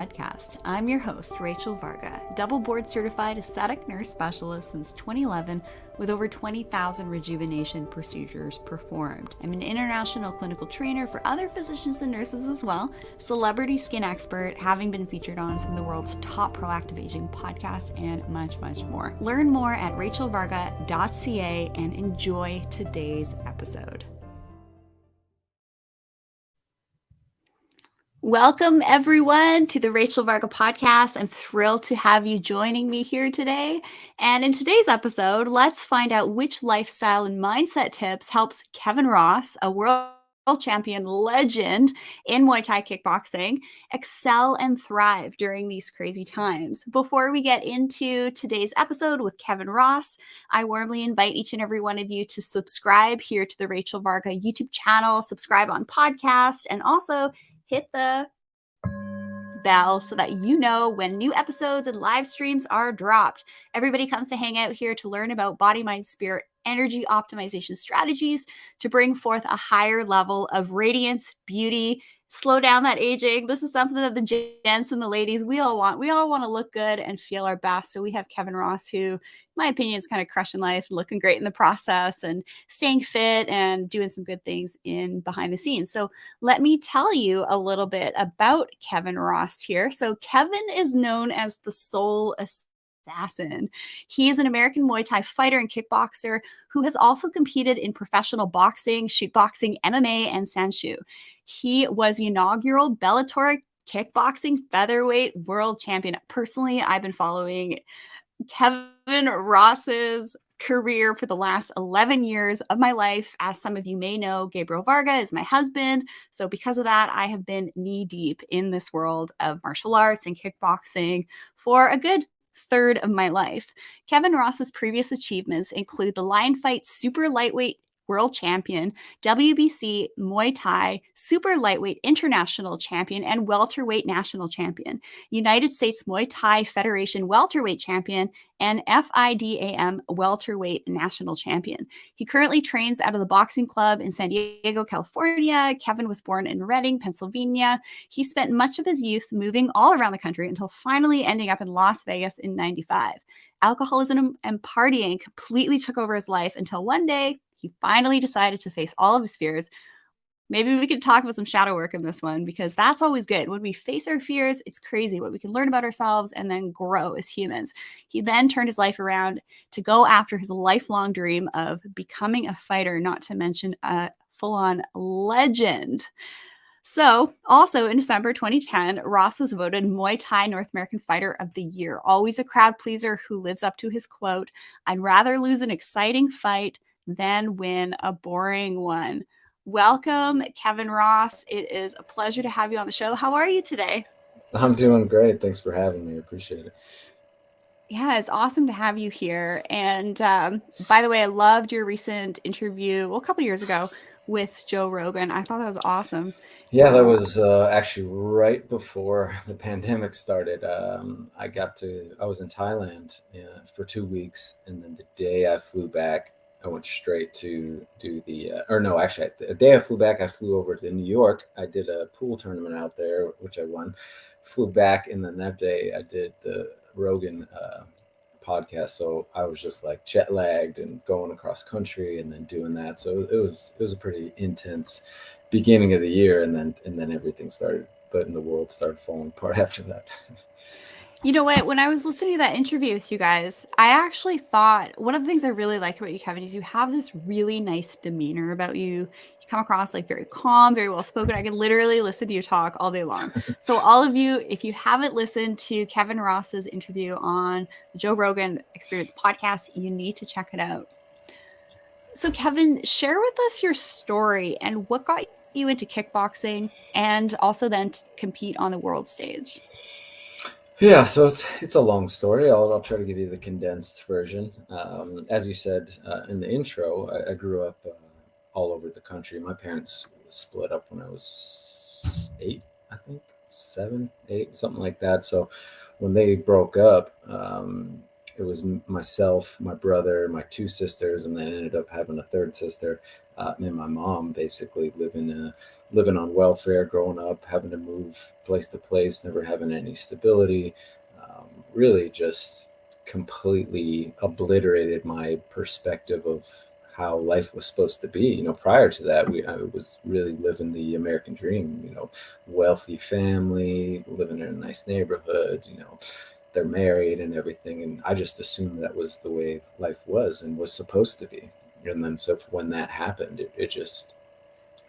podcast. I'm your host, Rachel Varga, double board certified aesthetic nurse specialist since 2011 with over 20,000 rejuvenation procedures performed. I'm an international clinical trainer for other physicians and nurses as well, celebrity skin expert, having been featured on some of the world's top proactive aging podcasts, and much, much more. Learn more at rachelvarga.ca and enjoy today's episode. Welcome, everyone, to the Rachel Varga podcast. I'm thrilled to have you joining me here today. And in today's episode, let's find out which lifestyle and mindset tips helps Kevin Ross, a world champion legend in Muay Thai kickboxing, excel and thrive during these crazy times. Before we get into today's episode with Kevin Ross, I warmly invite each and every one of you to subscribe here to the Rachel Varga YouTube channel, subscribe on podcast, and also hit the bell so that you know when new episodes and live streams are dropped. Everybody comes to hang out here to learn about body, mind, spirit, energy optimization strategies to bring forth a higher level of radiance, beauty, slow down that aging. This is something that the gents and the ladies, we all want. We all want to look good and feel our best. So we have Kevin Ross, who, in my opinion, is kind of crushing life, looking great in the process and staying fit and doing some good things in behind the scenes. So let me tell you a little bit about Kevin Ross here. So Kevin is known as the soul assassin. He is an American Muay Thai fighter and kickboxer who has also competed in professional boxing, shootboxing, MMA, and Sanshu. He was the inaugural Bellator kickboxing featherweight world champion. Personally, I've been following Kevin Ross's career for the last 11 years of my life. As some of you may know, Gabriel Varga is my husband. So because of that, I have been knee deep in this world of martial arts and kickboxing for a good third of my life. Kevin Ross's previous achievements include the Lion Fight Super Lightweight World Champion, WBC Muay Thai Super Lightweight International Champion, and Welterweight National Champion, United States Muay Thai Federation Welterweight Champion, and FIDAM Welterweight National Champion. He currently trains out of the Boxing Club in San Diego, California. Kevin was born in Reading, Pennsylvania. He spent much of his youth moving all around the country until finally ending up in Las Vegas in '95. Alcoholism and partying completely took over his life until one day, he finally decided to face all of his fears. Maybe we could talk about some shadow work in this one, because that's always good. When we face our fears, it's crazy what we can learn about ourselves and then grow as humans. He then turned his life around to go after his lifelong dream of becoming a fighter, not to mention a full-on legend. So, also in December 2010, Ross was voted Muay Thai North American Fighter of the Year. Always a crowd pleaser who lives up to his quote, "I'd rather lose an exciting fight than win a boring one." Welcome, Kevin Ross. It is a pleasure to have you on the show. How are you today? I'm doing great. Thanks for having me. I appreciate it. Yeah, it's awesome to have you here. And by the way, I loved your recent interview, well, a couple years ago with Joe Rogan. I thought that was awesome. Yeah, that was actually right before the pandemic started. I was in Thailand for 2 weeks, and then the day I flew back, I went straight to do the day I flew back, I flew over to New York. I did a pool tournament out there, which I won. Flew back, and then that day I did the Rogan podcast. So I was just like jet lagged and going across country and then doing that. So it was a pretty intense beginning of the year, and then everything started, but in the world started falling apart after that. You know what? When I was listening to that interview with you guys, I actually thought one of the things I really like about you, Kevin, is you have this really nice demeanor about you. You come across like very calm, very well spoken. I can literally listen to you talk all day long. So, all of you, if you haven't listened to Kevin Ross's interview on the Joe Rogan Experience podcast, you need to check it out. So, Kevin, share with us your story and what got you into kickboxing and also then to compete on the world stage. Yeah, so it's a long story. I'll try to give you the condensed version. As you said in the intro, I grew up all over the country. My parents split up when I was 8, I think 7, 8, something like that. So when they broke up, it was myself, my brother, my two sisters, and then I ended up having a third sister, and my mom, basically living on welfare, growing up, having to move place to place, never having any stability, really just completely obliterated my perspective of how life was supposed to be. Prior to that, I was really living the American dream. Wealthy family, living in a nice neighborhood. They're married and everything, and I just assumed that was the way life was and was supposed to be. And then, so when that happened, it just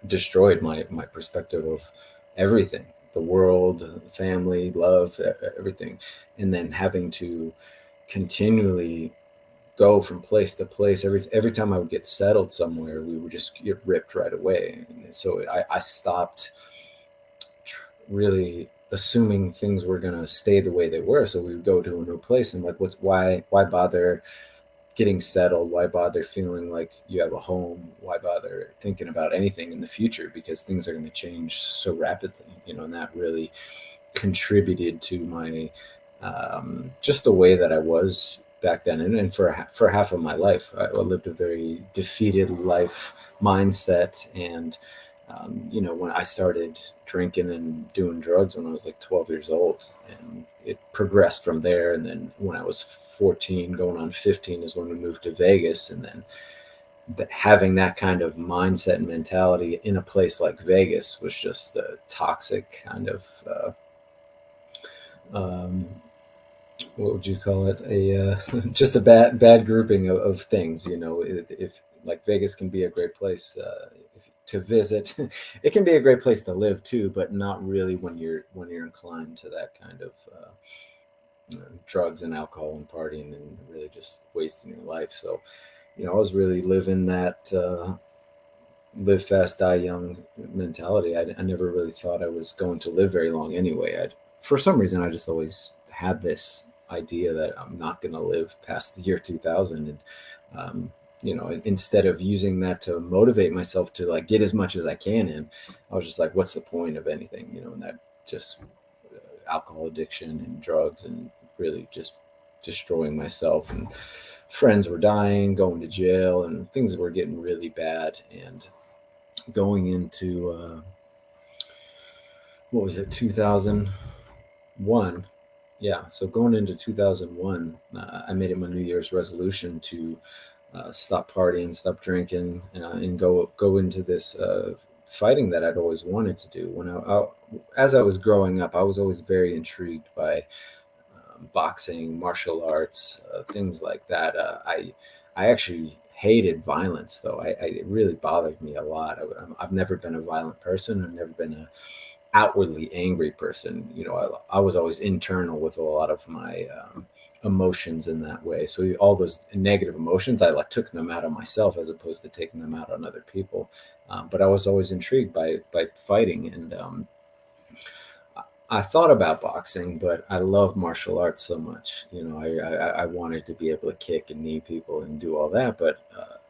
destroyed my perspective of everything, the world, family, love, everything. And then having to continually go from place to place. Every time I would get settled somewhere, we would just get ripped right away. And so I stopped really assuming things were going to stay the way they were. So we would go to a new place and like, why bother getting settled? Why bother feeling like you have a home? Why bother thinking about anything in the future? Because things are going to change so rapidly, and that really contributed to my just the way that I was back then. And for half of my life, I lived a very defeated life mindset. And when I started drinking and doing drugs when I was like 12 years old, and it progressed from there. And then when I was 14 going on 15 is when we moved to Vegas. And then having that kind of mindset and mentality in a place like Vegas was just a toxic kind of what would you call it? Just a bad grouping of things. If like Vegas can be a great place to visit, it can be a great place to live too, but not really when you're inclined to that kind of drugs and alcohol and partying and really just wasting your life. So, I was really living that live fast, die young mentality. I never really thought I was going to live very long anyway. For some reason, I just always had this idea that I'm not going to live past the year 2000. And, instead of using that to motivate myself to like get as much as I can in, I was just like, what's the point of anything? And that just alcohol addiction and drugs and really just destroying myself. And friends were dying, going to jail, and things were getting really bad. And going into, what was it, 2001? Yeah, so going into 2001, I made it my New Year's resolution to stop partying, stop drinking, and go into this fighting that I'd always wanted to do. As I was growing up, I was always very intrigued by boxing, martial arts, things like that. I actually hated violence, though. It really bothered me a lot. I've never been a violent person. I've never been a outwardly angry person. I was always internal with a lot of my emotions in that way. So all those negative emotions, I like took them out on myself as opposed to taking them out on other people. But I was always intrigued by fighting, and I thought about boxing, but I love martial arts so much. I wanted to be able to kick and knee people and do all that. But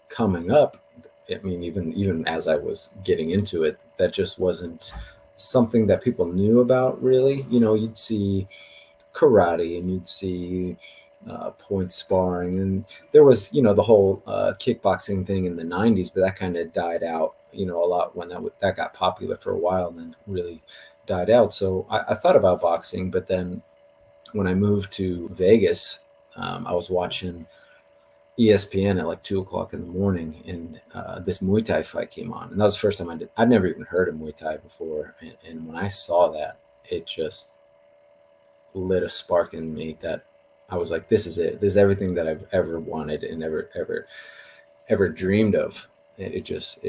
coming up, I mean, even as I was getting into it, that just wasn't something that people knew about, really. You'd see karate and you'd see point sparring, and there was the whole kickboxing thing in the 90s, but that kind of died out a lot when that got popular for a while and then really died out. So I thought about boxing, but then when I moved to Vegas, I was watching ESPN at like 2 o'clock in the morning, and this Muay Thai fight came on, and that was the first time I'd never even heard of Muay Thai before, and when I saw that, it just lit a spark in me that I was like, this is it. This is everything that I've ever wanted and ever dreamed of. And it just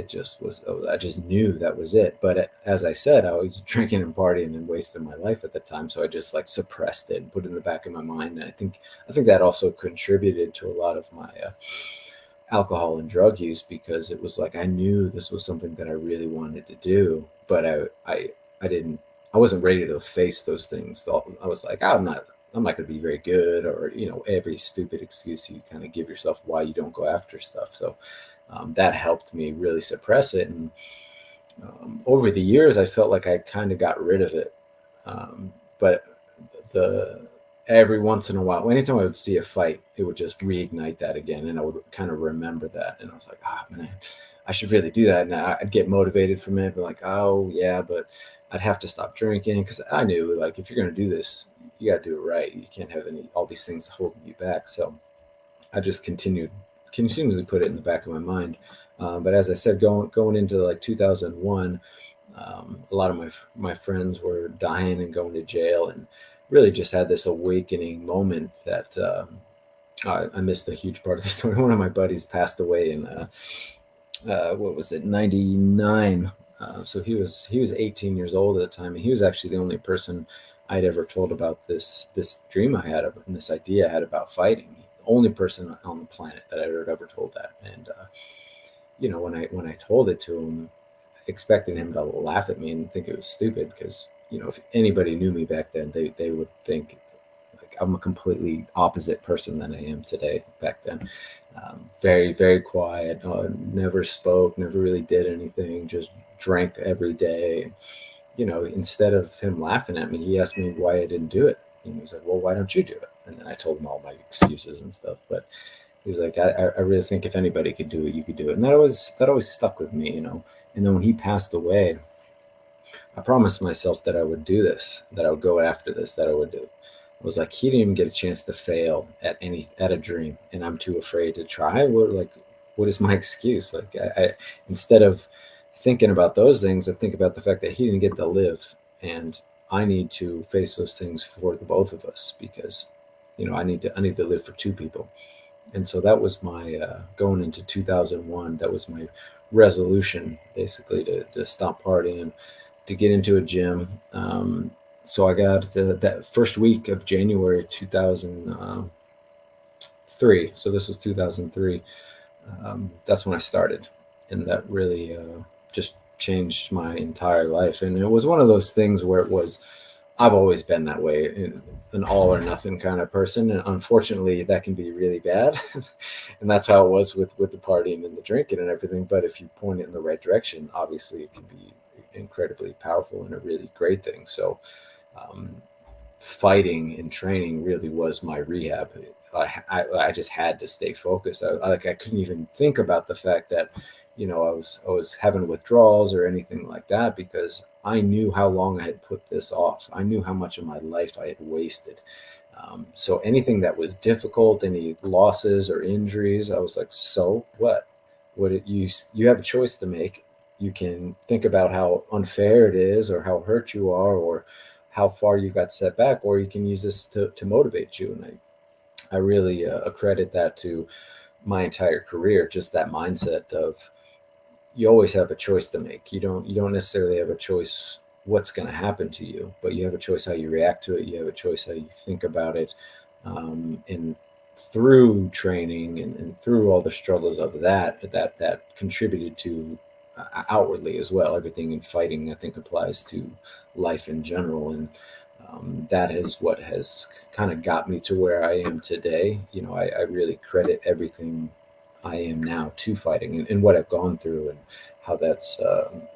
was, I just knew that was it. But as I said, I was drinking and partying and wasting my life at the time. So I just like suppressed it and put it in the back of my mind. And I think that also contributed to a lot of my alcohol and drug use, because it was like, I knew this was something that I really wanted to do, but I wasn't ready to face those things. I was like, I'm not going to be very good, or, every stupid excuse you kind of give yourself why you don't go after stuff. So that helped me really suppress it. And over the years, I felt like I kind of got rid of it. But every once in a while, anytime I would see a fight, it would just reignite that again, and I would kind of remember that, and I was like, ah, man, I should really do that. And I'd get motivated from it, but like, oh yeah, but I'd have to stop drinking because I knew like if you're gonna do this, you got to do it right. You can't have all these things holding you back. So I just continually put it in the back of my mind. But as I said, going into like 2001, a lot of my friends were dying and going to jail, and really just had this awakening moment that I missed a huge part of the story. One of my buddies passed away in what was it, '99. So he was 18 years old at the time, and he was actually the only person I'd ever told about this dream I had and this idea I had about fighting. The only person on the planet that I'd ever told that. And when I told it to him, expecting him to laugh at me and think it was stupid, because if anybody knew me back then, they would think like I'm a completely opposite person than I am today. Back then, very very quiet, never spoke, never really did anything, just drank every day. Instead of him laughing at me, he asked me why I didn't do it. And he was like, well, why don't you do it? And then I told him all my excuses and stuff. But he was like, I really think if anybody could do it, you could do it. And that always stuck with me. And then when he passed away, I promised myself that I would do this, that I would go after this, that I would do it. I was like, he didn't even get a chance to fail at a dream, and I'm too afraid to try. What is my excuse? Like, I instead of thinking about those things, I think about the fact that he didn't get to live, and I need to face those things for the both of us, because I need to live for two people. And so that was my going into 2001. That was my resolution, basically, to stop partying, to get into a gym. So I got that first week of January 2003. So this was 2003. That's when I started, and that really just changed my entire life. And it was one of those things where I've always been that way, an all or nothing kind of person, and unfortunately that can be really bad. And that's how it was with the partying and the drinking and everything. But if you point it in the right direction, obviously it can be incredibly powerful and a really great thing. So um, fighting and training really was my rehab. I just had to stay focused. I couldn't even think about the fact that I was having withdrawals or anything like that, because I knew how long I had put this off. I knew how much of my life I had wasted. So anything that was difficult, any losses or injuries, I was like, so what? You have a choice to make. You can think about how unfair it is, or how hurt you are, or how far you got set back, or you can use this to motivate you. And I really accredit that to my entire career, just that mindset of, you always have a choice to make. You don't necessarily have a choice what's going to happen to you, but you have a choice how you react to it. You have a choice how you think about it. And through training and through all the struggles of that contributed to outwardly as well. Everything in fighting, I think, applies to life in general. And that is what has kind of got me to where I am today. I really credit everything I am now to fighting, and what I've gone through, and how that's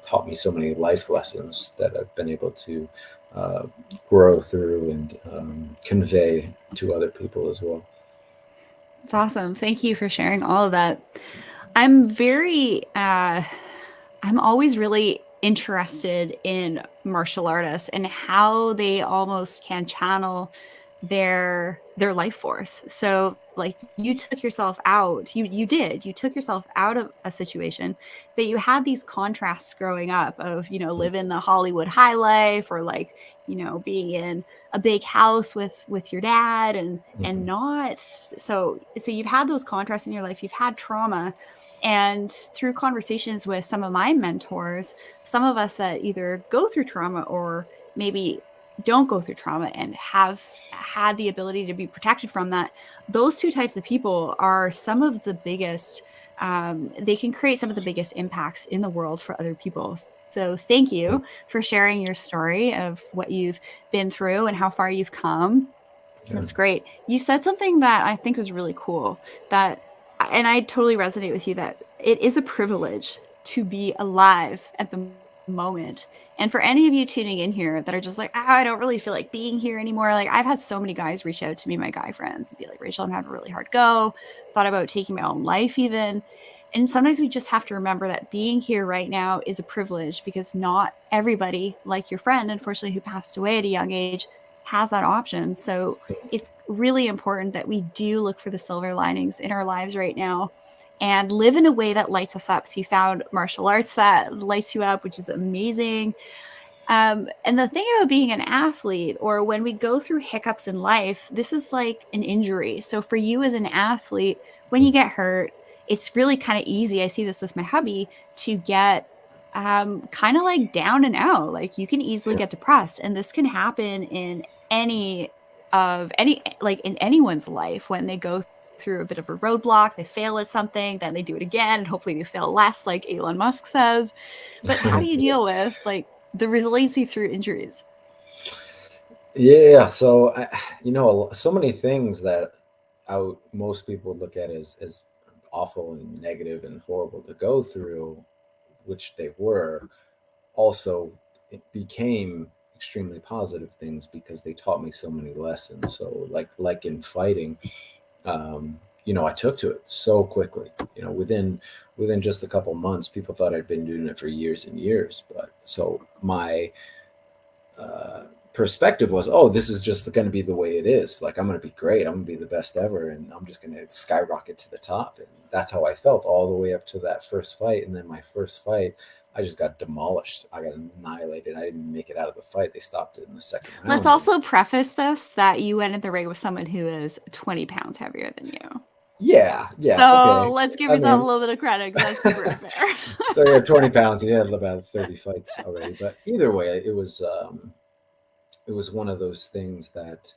taught me so many life lessons that I've been able to uh, grow through and convey to other people as well. It's awesome. Thank you for sharing all of that. I'm very I'm always really interested in martial artists and how they almost can channel their life force. So like you took yourself out, you took yourself out of a situation, but you had these contrasts growing up of, living the Hollywood high life, or like, being in a big house with your dad, and Mm-hmm. not so you've had those contrasts in your life, you've had trauma. And through conversations with some of my mentors, some of us that either go through trauma or maybe don't go through trauma and have had the ability to be protected from that, those two types of people are some of the biggest, they can create some of the biggest impacts in the world for other people. So thank you for sharing your story of what you've been through and how far you've come. Yeah. That's great. You said something that I think was really cool, that, and I totally resonate with you, that it is a privilege to be alive at the moment. And for any of you tuning in here that are just like, I don't really feel like being here anymore. Like, I've had so many guys reach out to me, my guy friends, and be like, Rachel, I'm having a really hard go. Thought about taking my own life, even. And sometimes we just have to remember that being here right now is a privilege, because not everybody, like your friend, unfortunately, who passed away at a young age, has that option. So it's really important that we do look for the silver linings in our lives right now and live in a way that lights us up. So you found martial arts that lights you up, which is amazing. And the thing about being an athlete, or when we go through hiccups in life, this is like an injury. So for you as an athlete, when you get hurt, it's really kind of easy. I see this with my hubby, to get kind of like down and out. Like, you can easily get depressed, and this can happen in any like in anyone's life when they go through a bit of a roadblock, they fail at something, then they do it again, and hopefully they fail less, like Elon Musk says. But how do you deal with like the resiliency through injuries? Yeah, so so many things that most people would look at as awful and negative and horrible to go through, which they were, also it became extremely positive things because they taught me so many lessons. So like in fighting, I took to it so quickly. Within just a couple months, people thought I'd been doing it for years and years. But so my perspective was, oh, this is just going to be the way it is. Like, I'm going to be great. I'm going to be the best ever, and I'm just going to skyrocket to the top. And that's how I felt all the way up to that first fight. And then my first fight, I just got demolished. I got annihilated. I didn't make it out of the fight. They stopped it in the second Let's round. also preface this that you went in the ring with someone who is 20 pounds heavier than you. Yeah, So okay. let's give I yourself a mean, little bit of credit, because that's super unfair. so yeah, 20 pounds. He had about 30 fights already. But either way, it was one of those things that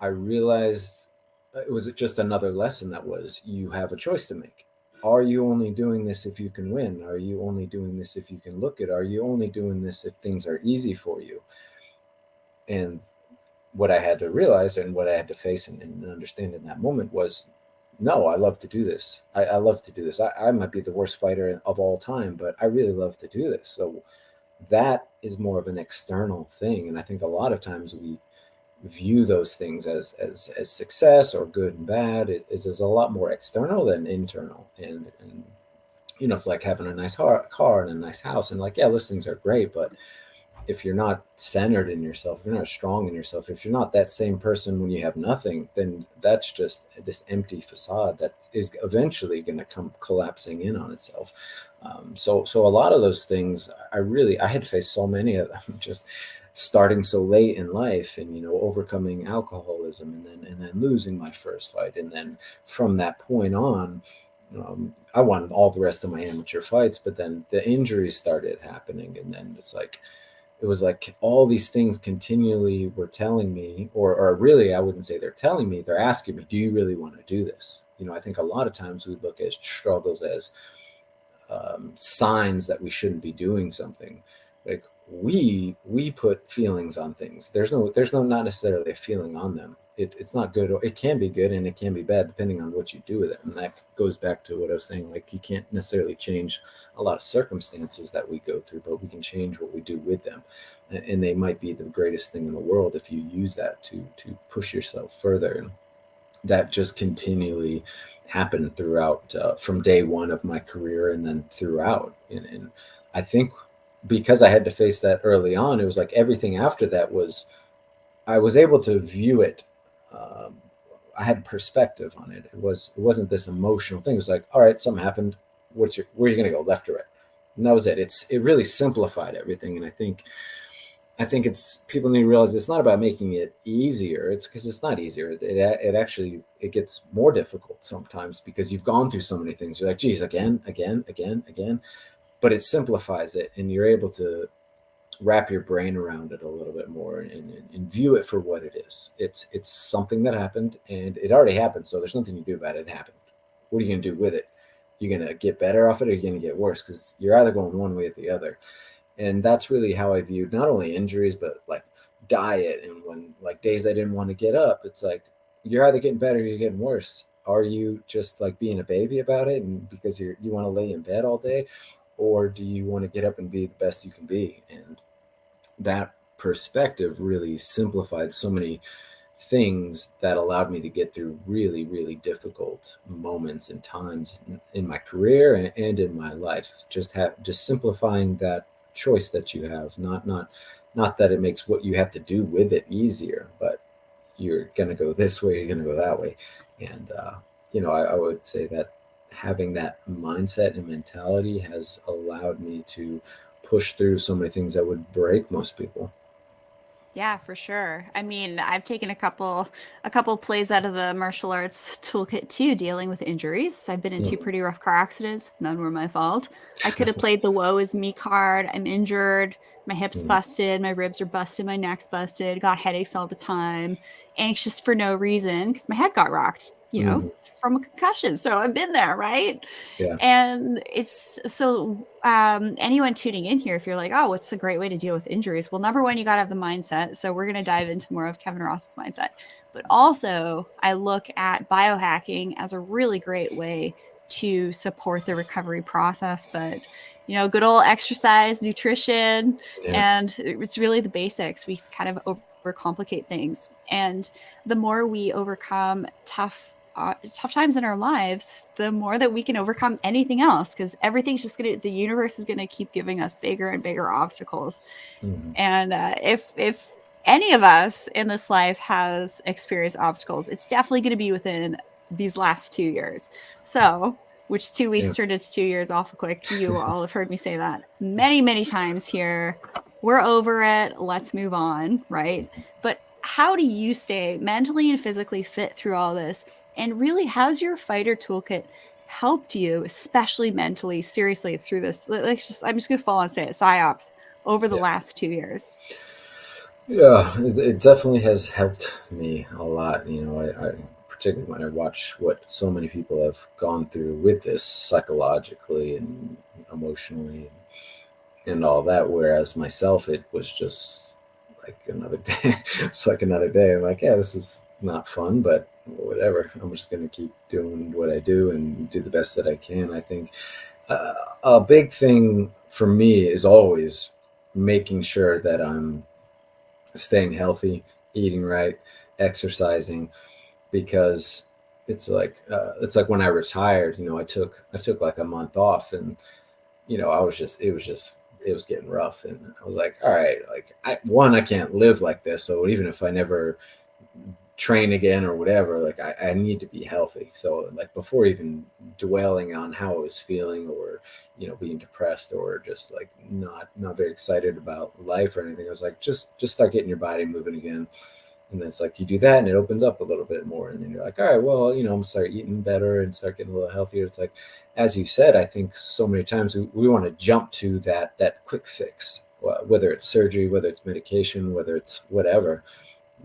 I realized it was just another lesson, that was, you have a choice to make. Are you only doing this if you can win? Are you only doing this if you can look it? Are you only doing this if things are easy for you? And what I had to realize, and what I had to face and understand in that moment, was, no, I love to do this. I love to do this. I might be the worst fighter of all time, but I really love to do this. So that is more of an external thing. And I think a lot of times we view those things as success or good and bad is a lot more external than internal. And it's like having a nice car and a nice house, and like, yeah, those things are great, but if you're not centered in yourself, if you're not strong in yourself, if you're not that same person when you have nothing, then that's just this empty facade that is eventually going to come collapsing in on itself. So a lot of those things, I had faced so many of them, just starting so late in life, and overcoming alcoholism, and then losing my first fight, and then from that point on, I won all the rest of my amateur fights, but then the injuries started happening, and then it was like all these things continually were telling me, or really, I wouldn't say they're telling me, they're asking me, do you really want to do this? I think a lot of times we look at struggles as signs that we shouldn't be doing something. Like, we put feelings on things. There's no not necessarily a feeling on them. It's not good, or it can be good and it can be bad depending on what you do with it. And that goes back to what I was saying. Like, you can't necessarily change a lot of circumstances that we go through, but we can change what we do with them. And they might be the greatest thing in the world if you use that to push yourself further. And that just continually happened throughout, from day one of my career, and then throughout. And I think because I had to face that early on, it was like everything after that I was able to view it. Um, I had perspective on it. It wasn't this emotional thing. It was like, all right, something happened. Where are you going to go, left or right? And that was it. It really simplified everything. And I think it's, people need to realize it's not about making it easier. It's because it's not easier. It actually, it gets more difficult sometimes because you've gone through so many things. You're like, geez, again. But it simplifies it, and you're able to wrap your brain around it a little bit more, and view it for what it is. It's something that happened, and it already happened. So there's nothing you do about it. It happened. What are you going to do with it? You're going to get better off it, or you're going to get worse, because you're either going one way or the other. And that's really how I viewed not only injuries, but like diet. And when, like, days I didn't want to get up, it's like, you're either getting better or you're getting worse. Are you just like being a baby about it, and because you want to lay in bed all day, or do you want to get up and be the best you can be? And that perspective really simplified so many things that allowed me to get through really, really difficult moments and times in my career and in my life. Just simplifying that choice that you have, not that it makes what you have to do with it easier, but you're going to go this way, you're going to go that way. And, I would say that having that mindset and mentality has allowed me to push through so many things that would break most people. Yeah, for sure. I mean, I've taken a couple plays out of the martial arts toolkit too, dealing with injuries. I've been in two Mm, pretty rough car accidents. None were my fault. I could have played the woe is me card. I'm injured. My hips mm, busted. My ribs are busted. My neck's busted. Got headaches all the time. Anxious for no reason because my head got rocked, mm, from a concussion. So I've been there, right? yeah. And it's so anyone tuning in here, if you're like, oh, what's a great way to deal with injuries? Well, number one, you got to have the mindset. So we're going to dive into more of Kevin Ross's mindset. But also, I look at biohacking as a really great way to support the recovery process. But, good old exercise, nutrition, Yeah. and it's really the basics. We kind of overcomplicate things. And the more we overcome tough times in our lives, the more that we can overcome anything else, because the universe is gonna keep giving us bigger and bigger obstacles. Mm, And if any of us in this life has experienced obstacles, it's definitely going to be within these last 2 years. So, which 2 weeks yeah. turned into 2 years awful quick. You all have heard me say that many, many times here. We're over it. Let's move on, right? But how do you stay mentally and physically fit through all this? And really, how's your fighter toolkit helped you, especially mentally, seriously, through this? I'm just gonna fall and say it, psyops over the Yeah. last 2 years. Yeah, it definitely has helped me a lot. I particularly when I watch what so many people have gone through with this psychologically and emotionally and all that. Whereas myself, it was just like another day. It's like another day. I'm like, yeah, this is not fun, but whatever. I'm just gonna keep doing what I do and do the best that I can. I think a big thing for me is always making sure that I'm staying healthy, eating right, exercising, because it's like when I retired, I took like a month off, and it was getting rough, and I was like, all right, like I can't live like this, so even if I never train again or whatever, like I need to be healthy. So like before even dwelling on how I was feeling, or being depressed, or just like not very excited about life or anything, I was like, just start getting your body moving again. And then it's like you do that and it opens up a little bit more, and then you're like, all right, well, I'm gonna start eating better and start getting a little healthier. It's like, as you said, I think so many times we want to jump to that quick fix, whether it's surgery, whether it's medication, whether it's whatever.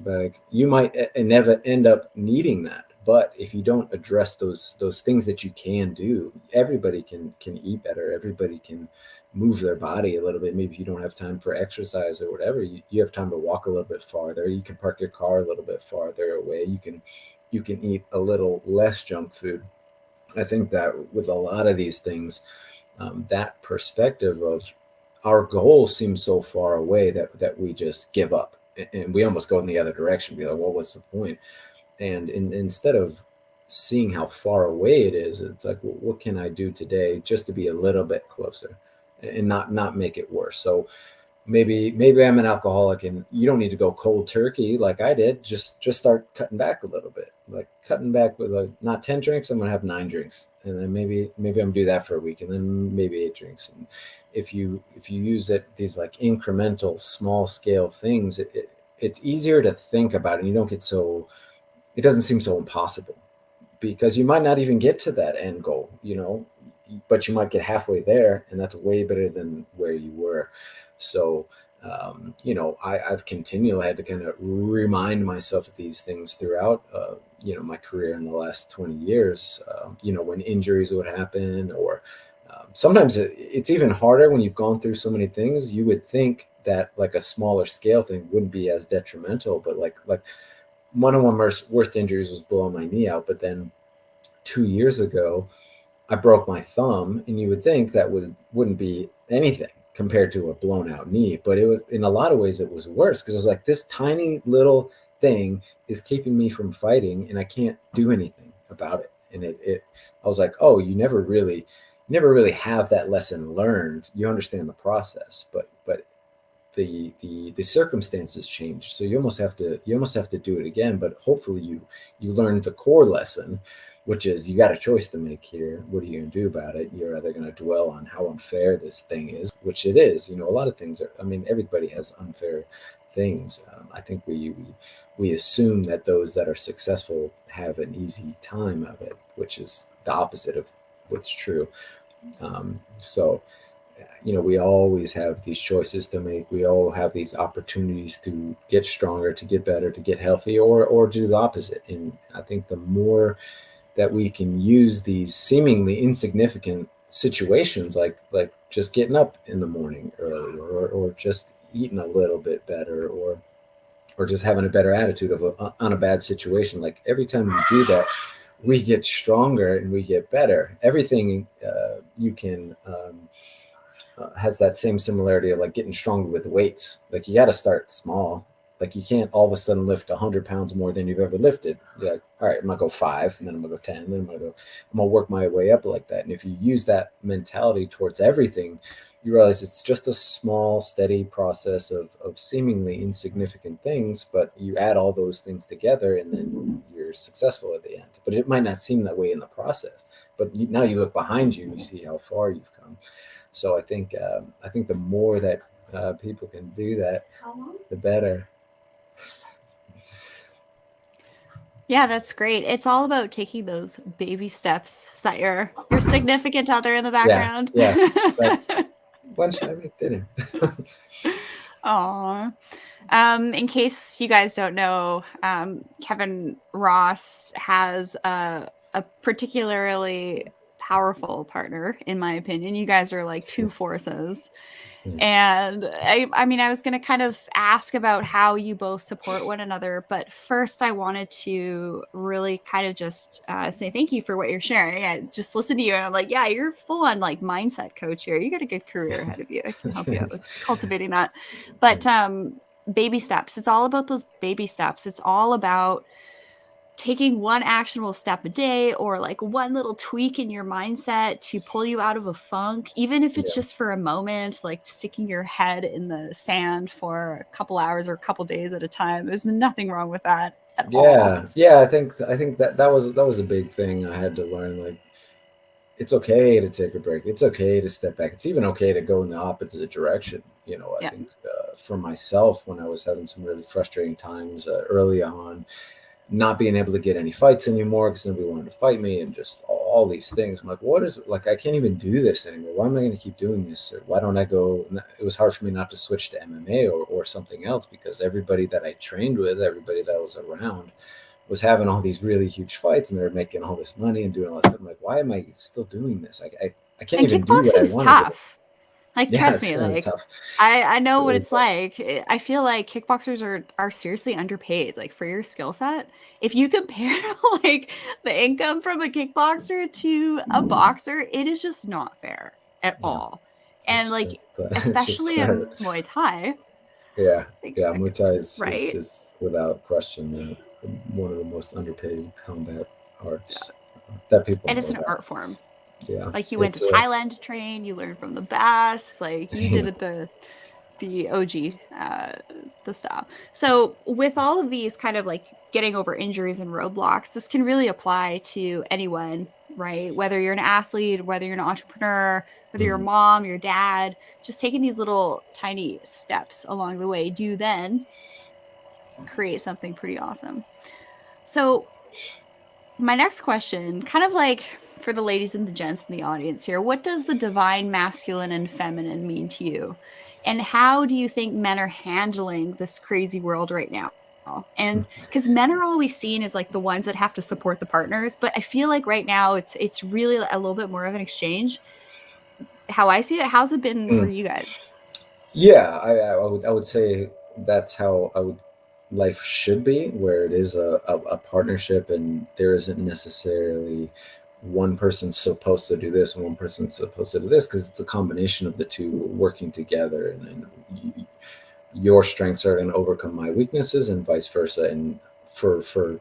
Like you might never end up needing that, but if you don't address those things that you can do, everybody can eat better, everybody can move their body a little bit. Maybe you don't have time for exercise or whatever, you have time to walk a little bit farther, you can park your car a little bit farther away, you can eat a little less junk food. I think that with a lot of these things, that perspective of our goal seems so far away that we just give up, and we almost go in the other direction, be like, well, what's the point? And instead of seeing how far away it is, it's like, well, what can I do today just to be a little bit closer and not make it worse? So maybe I'm an alcoholic, and you don't need to go cold turkey like I did. Just start cutting back a little bit, like cutting back with like not 10 drinks, I'm gonna have 9 drinks, and then maybe I'm gonna do that for a week, and then maybe 8 drinks. And if you use these like incremental small scale things, it's easier to think about, and you don't get so, it doesn't seem so impossible, because you might not even get to that end goal, but you might get halfway there, and that's way better than where you were. So, I've continually had to kind of remind myself of these things throughout, my career in the last 20 years, when injuries would happen, or sometimes it's even harder when you've gone through so many things. You would think that like a smaller scale thing wouldn't be as detrimental, but like one of my worst injuries was blowing my knee out. But then 2 years ago, I broke my thumb, and you would think that wouldn't be anything compared to a blown out knee, but it was, in a lot of ways it was worse, because it was like this tiny little thing is keeping me from fighting, and I can't do anything about it. And it I was like, oh, you never really have that lesson learned. You understand the process, but the circumstances change, so you almost have to do it again. But hopefully you learn the core lesson, which is you got a choice to make here. What are you going to do about it? You're either going to dwell on how unfair this thing is, which it is. A lot of things are, I mean, everybody has unfair things. I think we assume that those that are successful have an easy time of it, which is the opposite of what's true. So we always have these choices to make. We all have these opportunities to get stronger, to get better, to get healthy, or do the opposite. And I think the more that we can use these seemingly insignificant situations, like just getting up in the morning early, or just eating a little bit better, or just having a better attitude on a bad situation. Like every time we do that, we get stronger and we get better. Everything you can has that same similarity of like getting stronger with weights. Like you got to start small. Like you can't all of a sudden lift 100 pounds more than you've ever lifted. You're like, all right, I'm gonna go 5, and then I'm gonna go 10, and then I'm gonna work my way up like that. And if you use that mentality towards everything, you realize it's just a small, steady process of seemingly insignificant things, but you add all those things together, and then you're successful at the end. But it might not seem that way in the process. But now you look behind you and you see how far you've come. So I think the more that people can do that, the better. Yeah, that's great. It's all about taking those baby steps. Is that your significant other in the Yeah, background? yeah. It's like, when should I make dinner? Aw. In case you guys don't know, Kevin Ross has a particularly powerful partner, in my opinion. You guys are like two forces. And I mean, I was going to kind of ask about how you both support one another, but first I wanted to really kind of just say thank you for what you're sharing. I just listened to you and I'm like, yeah, you're full on like mindset coach here. You got a good career ahead of you. I can help you out with cultivating that. But baby steps. It's all about those baby steps. It's all about taking one actionable step a day, or like one little tweak in your mindset to pull you out of a funk, even if it's just for a moment, like sticking your head in the sand for a couple hours or a couple days at a time. There's nothing wrong with that at all. Yeah. I think that was a big thing I had to learn. Like, it's okay to take a break. It's okay to step back. It's even okay to go in the opposite direction. I Yeah. think for myself, when I was having some really frustrating times early on, not being able to get any fights anymore because nobody wanted to fight me, and just all these things. I'm like, what is it? Like, I can't even do this anymore. Why am I going to keep doing this? Or why don't I go? It was hard for me not to switch to MMA or something else, because everybody that I trained with, everybody that was around, was having all these really huge fights, and they were making all this money and doing all this stuff. I'm like, why am I still doing this? I can't And even do what I kickboxing's want to do. tough. Like, Yeah, trust it's me, kind of like tough. I It's know what really it's tough. like. I feel like kickboxers are seriously underpaid, like for your skill set. If you compare like the income from a kickboxer to a boxer, it is just not fair at Yeah, all. And like it's just especially part of in it. Muay Thai, Yeah, like, yeah. Muay Thai is, is, right? is without question one of the most underpaid combat arts that people And know it's an about. art form. Yeah, Like you went to it's Thailand to train, you learned from the best, like you you did know, it the OG the style. So with all of these kind of like getting over injuries and roadblocks, this can really apply to anyone, right? Whether you're an athlete, whether you're an entrepreneur, whether you're a mm, mom, your dad, just taking these little tiny steps along the way do then create something pretty awesome. So my next question, kind of like for the ladies and the gents in the audience here, what does the divine masculine and feminine mean to you? And how do you think men are handling this crazy world right now? And because men are always seen as like the ones that have to support the partners, but I feel like right now it's really a little bit more of an exchange. How I see it, how's it been for mm. you guys? Yeah, I would say that's how life should be, where it is a partnership, and there isn't necessarily one person's supposed to do this and one person's supposed to do this, because it's a combination of the two working together, and your strengths are going to overcome my weaknesses and vice versa. And for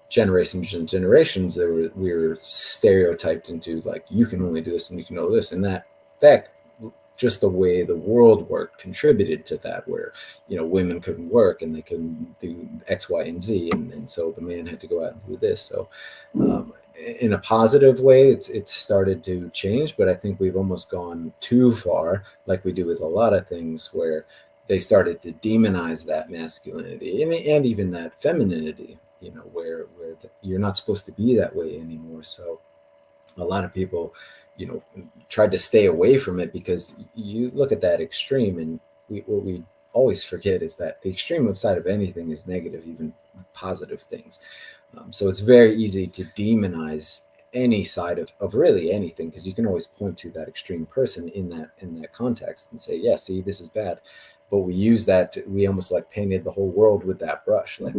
generations and generations, we were stereotyped into like, you can only do this and you can do this, and that just the way the world worked contributed to that, where women couldn't work and they couldn't do X, Y, and Z, and so the man had to go out and do this. So in a positive way, it's started to change, but I think we've almost gone too far, like we do with a lot of things, where they started to demonize that masculinity and even that femininity, where you're not supposed to be that way anymore. So a lot of people, tried to stay away from it, because you look at that extreme, and what we always forget is that the extreme side of anything is negative, even positive things. So it's very easy to demonize any side of really anything, because you can always point to that extreme person in that context and say, yeah, see, this is bad. But we use that we almost like painted the whole world with that brush, like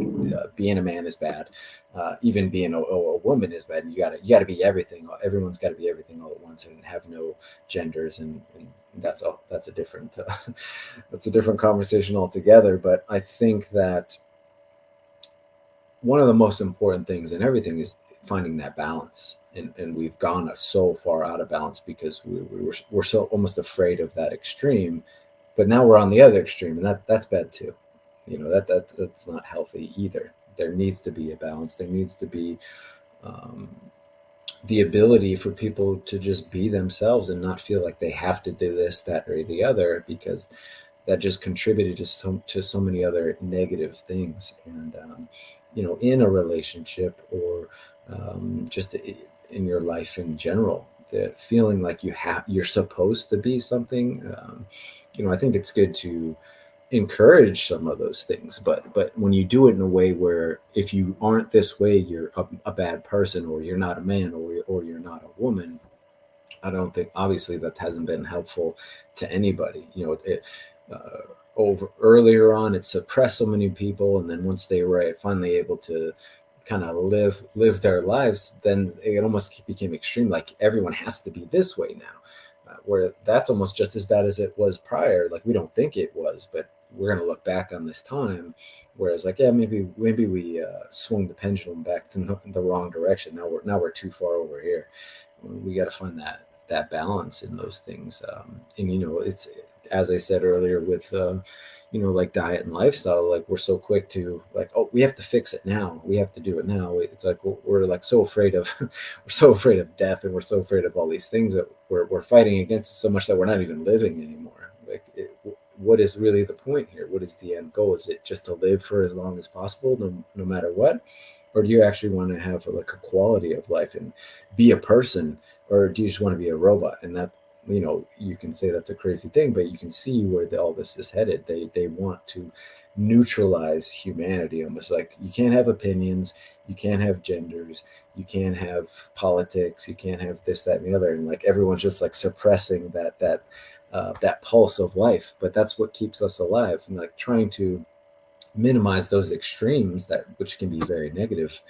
being a man is bad, even being a woman is bad. You gotta be everything. Everyone's got to be everything all at once and have no genders, and that's a different that's a different conversation altogether. But I think that one of the most important things in everything is finding that balance, and we've gone so far out of balance because we're so almost afraid of that extreme. But now we're on the other extreme, and that's bad too. That's not healthy either. There needs to be a balance. There needs to be the ability for people to just be themselves and not feel like they have to do this, that, or the other, because that just contributed to so many other negative things. And in a relationship, or just in your life in general, the feeling like you're supposed to be something. I think it's good to encourage some of those things, but when you do it in a way where if you aren't this way, you're a bad person, or you're not a man, or you're not a woman. I don't think, obviously, that hasn't been helpful to anybody. Over earlier on, it suppressed so many people, and then once they were finally able to kind of live their lives, then it almost became extreme, like everyone has to be this way now. Where that's almost just as bad as it was prior. Like, we don't think it was, but we're going to look back on this time, whereas like, yeah, maybe we swung the pendulum back to the wrong direction. Now we're too far over here. We got to find that balance in those things. And it's, as I said earlier, with like diet and lifestyle, like we're so quick to like, oh, we have to fix it now, we have to do it now. It's like we're like so afraid of we're so afraid of death, and we're so afraid of all these things that we're fighting against it so much that we're not even living anymore. Like, what is really the point here? What is the end goal? Is it just to live for as long as possible, no matter what? Or do you actually want to have like a quality of life and be a person? Or do you just want to be a robot? And that, you can say that's a crazy thing, but you can see where all this is headed. They want to neutralize humanity, almost like you can't have opinions, you can't have genders, you can't have politics, you can't have this, that, and the other. And like, everyone's just like suppressing that pulse of life. But that's what keeps us alive, and like trying to minimize those extremes, which can be very negative,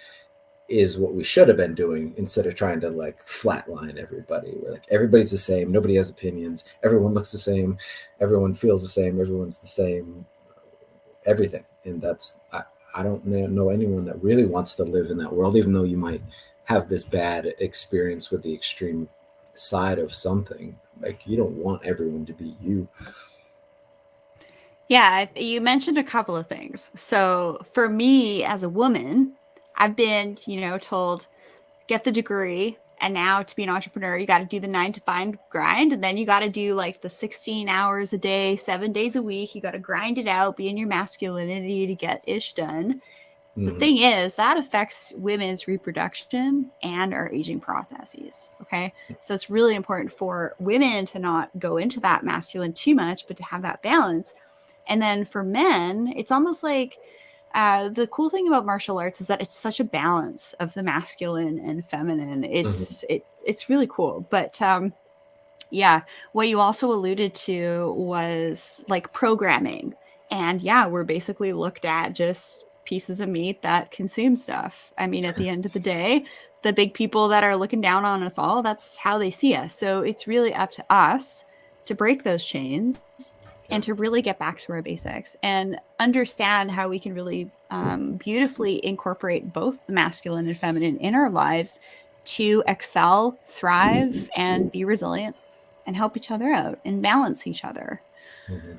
is what we should have been doing, instead of trying to like flatline everybody. We're like, everybody's the same, nobody has opinions, everyone looks the same, everyone feels the same, everyone's the same, everything. And I don't know anyone that really wants to live in that world, even though you might have this bad experience with the extreme side of something. Like, you don't want everyone to be you. Yeah, you mentioned a couple of things. So for me as a woman, I've been, told, get the degree, and now to be an entrepreneur, you got to do the 9 to 5 grind, and then you got to do like the 16 hours a day, 7 days a week. You got to grind it out, be in your masculinity to get ish done. The thing is, that affects women's reproduction and our aging processes. Okay. So it's really important for women to not go into that masculine too much, but to have that balance. And then for men, it's almost like the cool thing about martial arts is that it's such a balance of the masculine and feminine. It's really cool. But yeah, what you also alluded to was like programming. And yeah, we're basically looked at just pieces of meat that consume stuff. I mean, at the end of the day, the big people that are looking down on us all, that's how they see us. So it's really up to us to break those chains Yeah. and to really get back to our basics and understand how we can really beautifully incorporate both the masculine and feminine in our lives to excel, thrive, and be resilient and help each other out and balance each other. Mhm.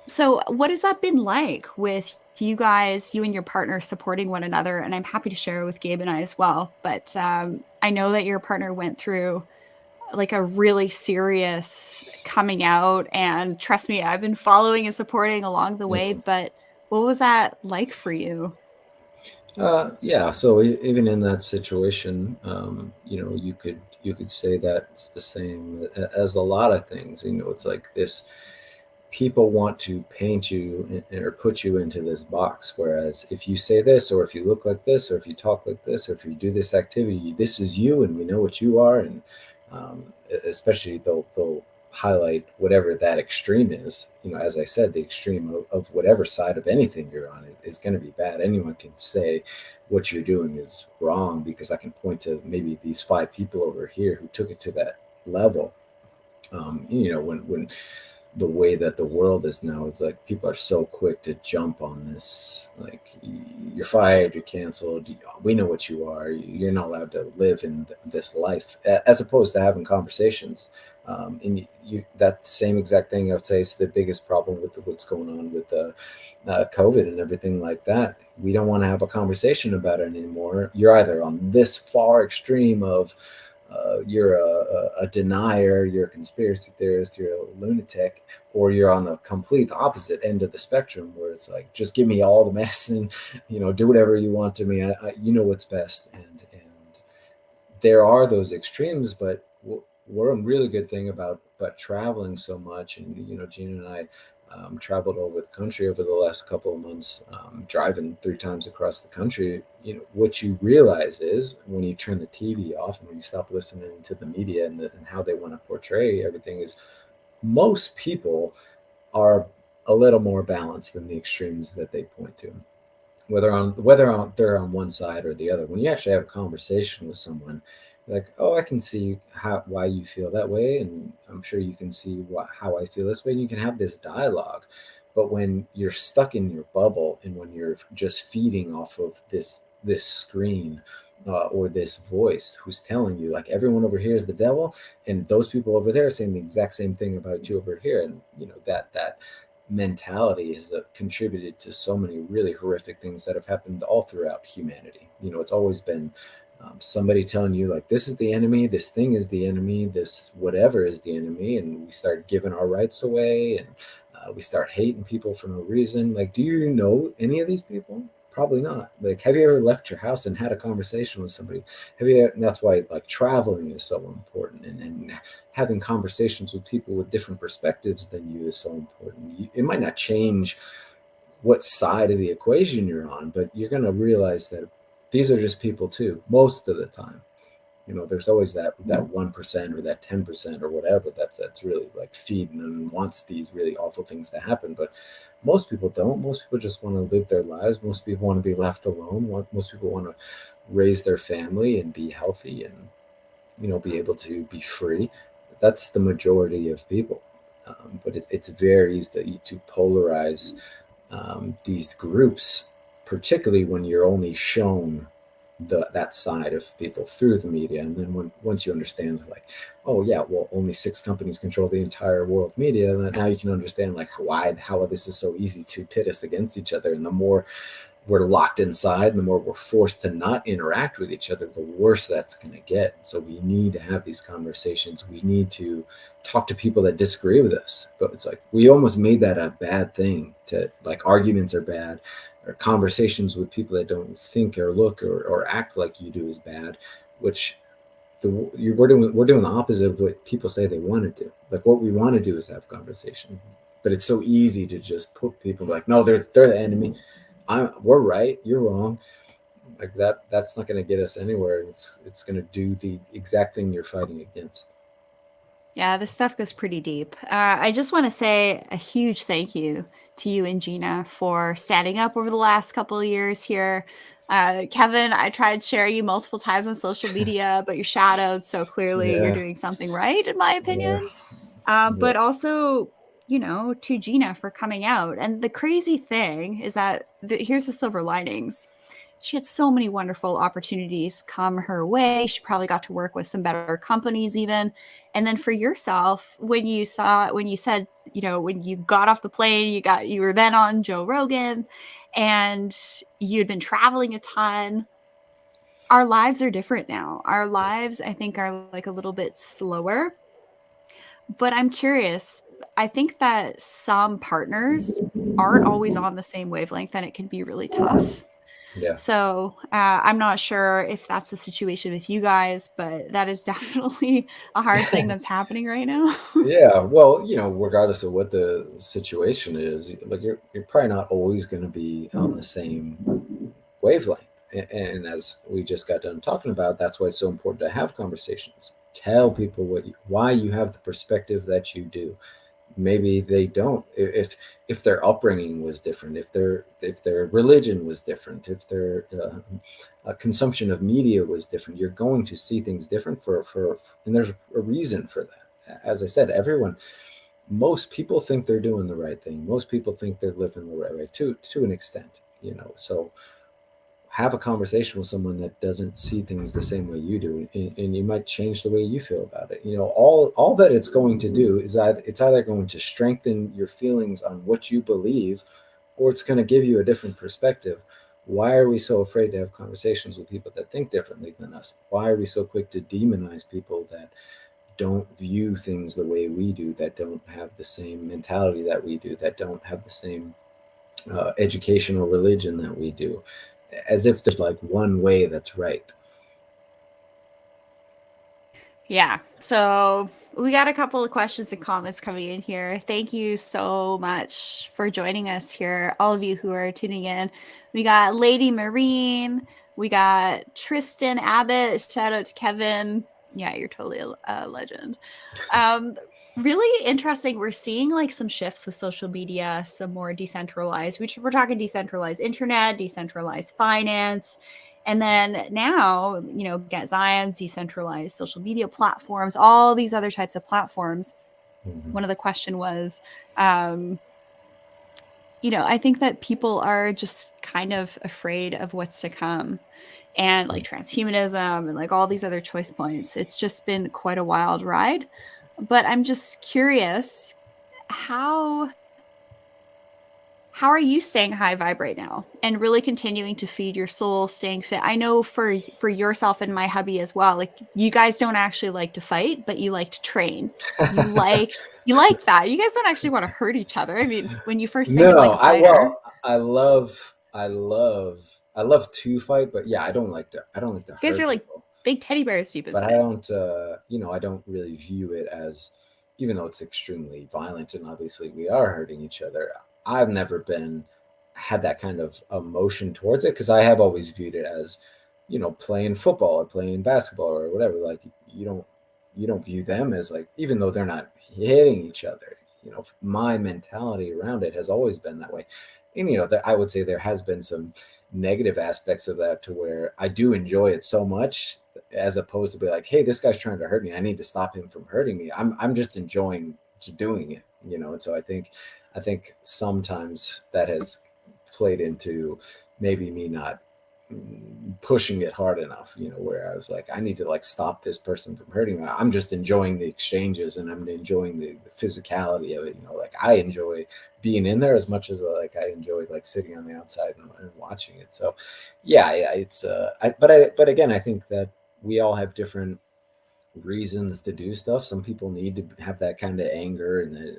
So, what has that been like with you guys, you and your partner supporting one another? And I'm happy to share with Gabe and I as well. But I know that your partner went through like a really serious coming out. And trust me, I've been following and supporting along the way. Mhm. But what was that like for you? Yeah. So even in that situation, you could say that it's the same as a lot of things. It's like this: people want to paint you or put you into this box. Whereas if you say this, or if you look like this, or if you talk like this, or if you do this activity, this is you, and we know what you are. And um, especially they'll highlight whatever that extreme is. As I said, the extreme of whatever side of anything you're on is going to be bad. Anyone can say what you're doing is wrong, because I can point to maybe these 5 people over here who took it to that level. When the way that the world is now, it's like people are so quick to jump on this, like, you're fired, you're canceled, we know what you are, you're not allowed to live in this life, as opposed to having conversations. And that same exact thing, I would say, is the biggest problem with what's going on with COVID and everything like that. We don't want to have a conversation about it anymore. You're either on this far extreme of you're a denier, you're a conspiracy theorist, you're a lunatic, or you're on the complete opposite end of the spectrum, where it's like, just give me all the medicine, do whatever you want to me. You know what's best. And there are those extremes, but we're a really good thing about traveling so much. And Gina and I traveled over the country over the last couple of months, driving 3 times across the country. What you realize is, when you turn the TV off and when you stop listening to the media and how they want to portray everything, is most people are a little more balanced than the extremes that they point to, whether they're on one side or the other. When you actually have a conversation with someone, like, oh, I can see why you feel that way, and I'm sure you can see how I feel this way, and you can have this dialogue. But when you're stuck in your bubble, and when you're just feeding off of this screen, or this voice who's telling you, like, everyone over here is the devil, and those people over there are saying the exact same thing about you over here, and that mentality has contributed to so many really horrific things that have happened all throughout humanity. It's always been somebody telling you, like, this is the enemy, this thing is the enemy, this whatever is the enemy, and we start giving our rights away, and we start hating people for no reason. Like, do you know any of these people? Probably not. Like, have you ever left your house and had a conversation with somebody? And that's why, like, traveling is so important, and having conversations with people with different perspectives than you is so important. It might not change what side of the equation you're on, but you're going to realize that these are just people too, most of the time. There's always that 1% or that 10% or whatever that's really, like, feeding and wants these really awful things to happen. But most people don't. Most people just want to live their lives. Most people want to be left alone. Most people want to raise their family and be healthy, and be able to be free. That's the majority of people. But it's very easy to polarize these groups, particularly when you're only shown that side of people through the media. And then once you understand, like, oh yeah, well, only 6 companies control the entire world media, now you can understand, like, how this is so easy to pit us against each other. And the more we're locked inside, the more we're forced to not interact with each other, the worse that's going to get. So we need to have these conversations. We need to talk to people that disagree with us. But it's like, we almost made that a bad thing, to, like, arguments are bad, or conversations with people that don't think or look or act like you do is bad, which we're doing the opposite of what people say they want to do. Like, what we want to do is have conversation. But it's so easy to just put people, like, no, they're the enemy. We're right, you're wrong. Like, that's not going to get us anywhere. It's going to do the exact thing you're fighting against. Yeah, this stuff goes pretty deep. I just want to say a huge thank you to you and Gina for standing up over the last couple of years here. Kevin, I tried sharing you multiple times on social media, but you're shadowed. So clearly you're Yeah. doing something right, in my Yeah. opinion. Yeah. But also, to Gina for coming out. And the crazy thing is that here's the silver linings. She had so many wonderful opportunities come her way. She probably got to work with some better companies, even. And then for yourself, when you said, when you got off the plane, you were then on Joe Rogan and you'd been traveling a ton. Our lives are different now. Our lives, I think, are like a little bit slower. But I'm curious. I think that some partners aren't always on the same wavelength, and it can be really tough. Yeah. So I'm not sure if that's the situation with you guys, but that is definitely a hard thing that's happening right now. Yeah, well, regardless of what the situation is, like you're probably not always going to be on the same wavelength. And as we just got done talking about, that's why it's so important to have conversations. Tell people why you have the perspective that you do. Maybe they don't. If their upbringing was different, if their religion was different, if their consumption of media was different, you're going to see things different and there's a reason for that. As I said, most people think they're doing the right thing. Most people think they're living the right way to an extent, So have a conversation with someone that doesn't see things the same way you do, and you might change the way you feel about it. All that it's going to do is it's either going to strengthen your feelings on what you believe, or it's going to give you a different perspective. Why are we so afraid to have conversations with people that think differently than us? Why are we so quick to demonize people that don't view things the way we do, that don't have the same mentality that we do, that don't have the same education or religion that we do, as if there's like one way that's right. Yeah. So we got a couple of questions and comments coming in here. Thank you so much for joining us here, all of you who are tuning in. We got Lady Marine. We got Tristan Abbott. Shout out to Kevin. Yeah, you're totally a legend. Um, Really interesting. We're seeing like some shifts with social media, some more decentralized. We're talking decentralized internet, decentralized finance. And then now, get Zion's decentralized social media platforms, all these other types of platforms. Mm-hmm. One of the question was, I think that people are just kind of afraid of what's to come and like transhumanism and like all these other choice points. It's just been quite a wild ride. But I'm just curious, how how are you staying high vibe right now and really continuing to feed your soul, staying fit? I know for yourself and my hubby as well, like you guys don't actually like to fight, but you like to train. You like you like that. You guys don't actually want to hurt each other. I mean, when you first think of No, like a fighter, I love to fight, but yeah, I don't like to you guys are hurt like people. big teddy bears deep But I inside. don't, I don't really view it as, even though it's extremely violent and obviously we are hurting each other. I've never had that kind of emotion towards it, because I have always viewed it as, playing football or playing basketball or whatever. Like you don't view them as like, even though they're not hitting each other. My mentality around it has always been that way. And I would say there has been some negative aspects of that, to where I do enjoy it so much, as opposed to be like, hey, this guy's trying to hurt me, I need to stop him from hurting me. I'm just enjoying doing it. And so I think sometimes that has played into maybe me not pushing it hard enough, where I was like, I need to like stop this person from hurting me. I'm just enjoying the exchanges, and I'm enjoying the physicality of it. Like I enjoy being in there as much as like I enjoyed like sitting on the outside and watching it. So yeah, it's but again, I think that we all have different reasons to do stuff. Some people need to have that kind of anger and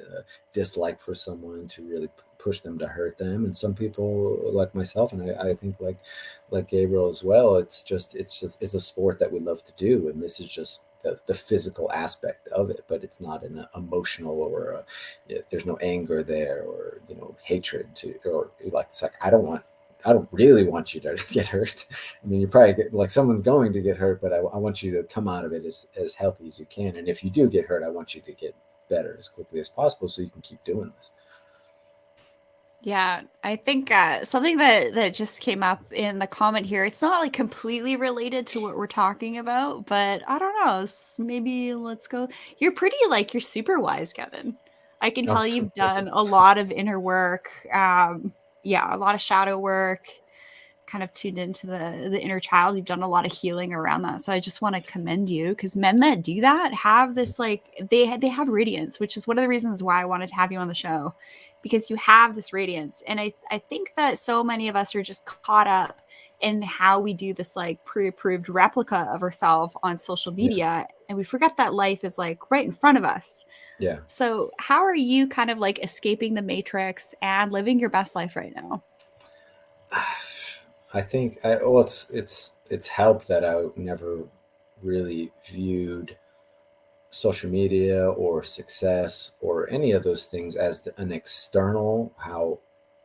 dislike for someone to really push them to hurt them, and some people like myself, and I think like Gabriel as well. It's a sport that we love to do, and this is just the physical aspect of it, but it's not an emotional or there's no anger there, or hatred to, or like it's like I don't really want you to get hurt. I mean, you probably like someone's going to get hurt, but I want you to come out of it as healthy as you can. And if you do get hurt, I want you to get better as quickly as possible so you can keep doing this. Yeah, I think something that just came up in the comment here. It's not like completely related to what we're talking about, but I don't know. Maybe let's go. You're super wise, Kevin. I can Oh, tell you've that's done a lot of inner work. Yeah, a lot of shadow work. Kind of tuned into the inner child. You've done a lot of healing around that. So I just want to commend you because men that do that have this like they have radiance, which is one of the reasons why I wanted to have you on the show because you have this radiance. And I think that so many of us are just caught up in how we do this like pre-approved replica of ourselves on social yeah, media and we forget that life is like right in front of us. yeah. So how are you kind of like escaping the matrix and living your best life right now? I think well, it's helped that I never really viewed social media or success or any of those things as an external how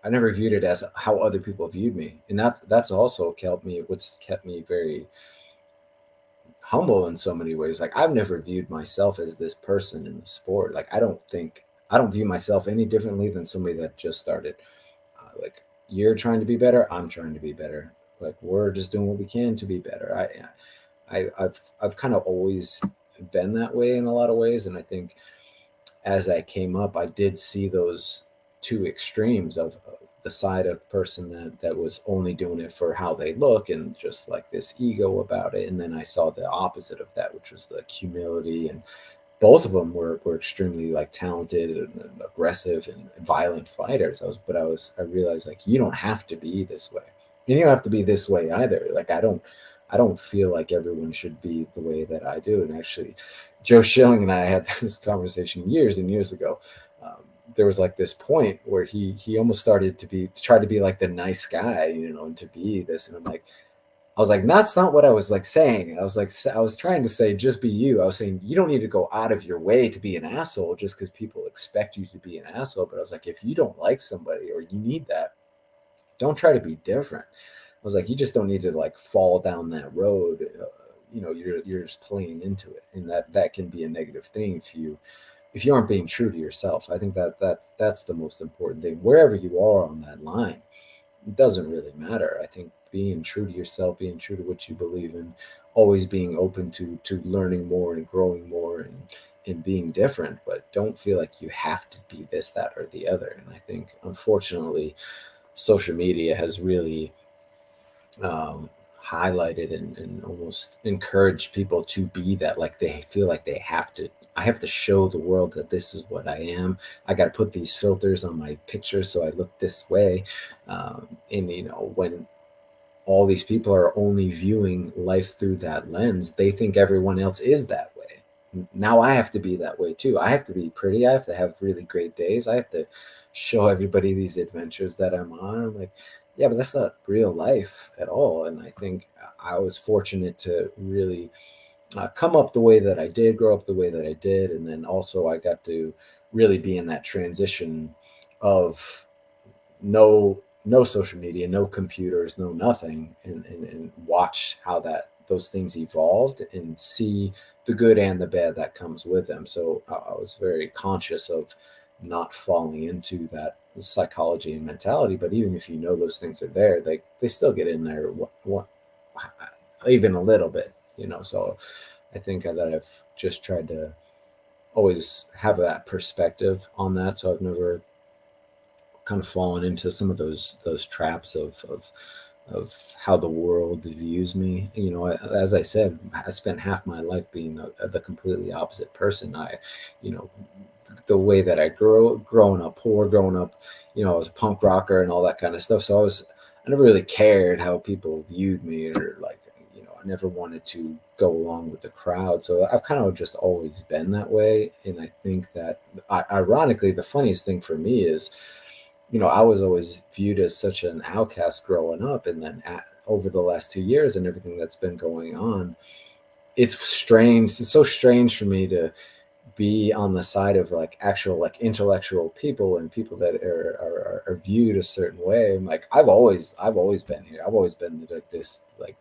I never viewed it as how other people viewed me, and that's also what's kept me very humble in so many ways. Like I've never viewed myself as this person in the sport. Like I don't view myself any differently than somebody that just started. Like you're trying to be better, I'm trying to be better. Like we're just doing what we can to be better. I've kind of always been that way in a lot of ways, and I think as I came up, I did see those two extremes of the side of person that was only doing it for how they look and just like this ego about it, and then I saw the opposite of that, which was the humility. And both of them were extremely like talented and aggressive and violent fighters. I realized like you don't have to be this way, and you don't have to be this way either. Like I don't feel like everyone should be the way that I do. And actually, Joe Schilling and I had this conversation years and years ago. Um, there was like this point where he almost started to try to be like the nice guy, and to be this. And I was like, that's not what I was like saying. I was trying to say, just be you. I was saying, you don't need to go out of your way to be an asshole just because people expect you to be an asshole. But I was like, if you don't like somebody or you need that, don't try to be different. I was like, you just don't need to like fall down that road. You're just playing into it, and that can be a negative thing if you aren't being true to yourself. I think that's the most important thing. Wherever you are on that line, it doesn't really matter. I think being true to yourself, being true to what you believe in, always being open to learning more and growing more and being different, but don't feel like you have to be this, that, or the other. And I think unfortunately, social media has really um, highlighted and almost encouraged people to be that. Like they feel like I have to show the world that this is what I am. I got to put these filters on my pictures so I look this way. And when all these people are only viewing life through that lens, they think everyone else is that way. Now I have to be that way too. I have to be pretty. I have to have really great days. I have to show everybody these adventures that I'm on. I'm like, yeah, but that's not real life at all. And I think I was fortunate to really come up the way that I did, grow up the way that I did. And then also I got to really be in that transition of no social media, no computers, no nothing, and watch how those things evolved and see the good and the bad that comes with them. So I was very conscious of not falling into that psychology and mentality. But even if you know those things are there, they still get in there, even a little bit. So I think that I've just tried to always have that perspective on that. So I've never kind of fallen into some of those traps of how the world views me. As I said, I spent half my life being the completely opposite person. You know, the way that I growing up poor, growing up, I was a punk rocker and all that kind of stuff. So I never really cared how people viewed me, or like, I never wanted to go along with the crowd. So I've kind of just always been that way. And I think that ironically, the funniest thing for me is, I was always viewed as such an outcast growing up. And then over the last 2 years and everything that's been going on, it's strange. It's so strange for me to be on the side of like actual like intellectual people and people that are viewed a certain way. I'm like, I've always been here. I've always been like this like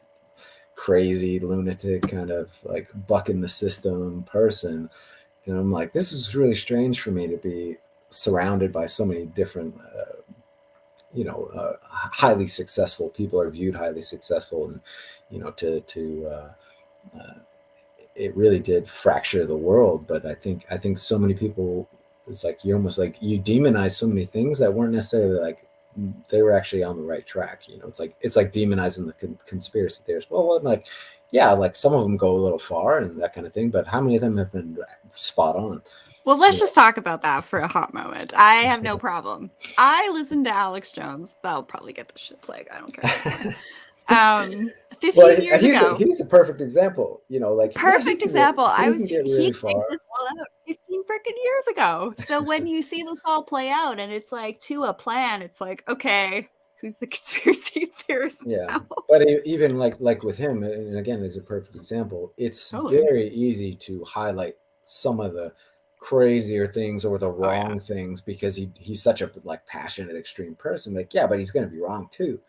crazy lunatic kind of like bucking the system person. And I'm like, this is really strange for me to be surrounded by so many different highly successful people are viewed highly successful, and it really did fracture the world. But I think so many people, it's like you almost like you demonize so many things that weren't necessarily like they were actually on the right track. It's like demonizing the conspiracy theorists. Well, like, yeah, like some of them go a little far and that kind of thing, but how many of them have been spot on? Well, let's just talk about that for a hot moment. I have no problem. I listened to Alex Jones. That'll probably get the shit plague. I don't care anymore. 15 years ago. He's a perfect example. Like perfect example. He can get really far. This all out 15 freaking years ago. So when you see this all play out and it's like to a plan, it's like, okay, who's the conspiracy theorist now? But even like with him, and again, is a perfect example. It's very easy to highlight some of the crazier things or the wrong things because he's such a like passionate, extreme person. Like, yeah, but he's going to be wrong too.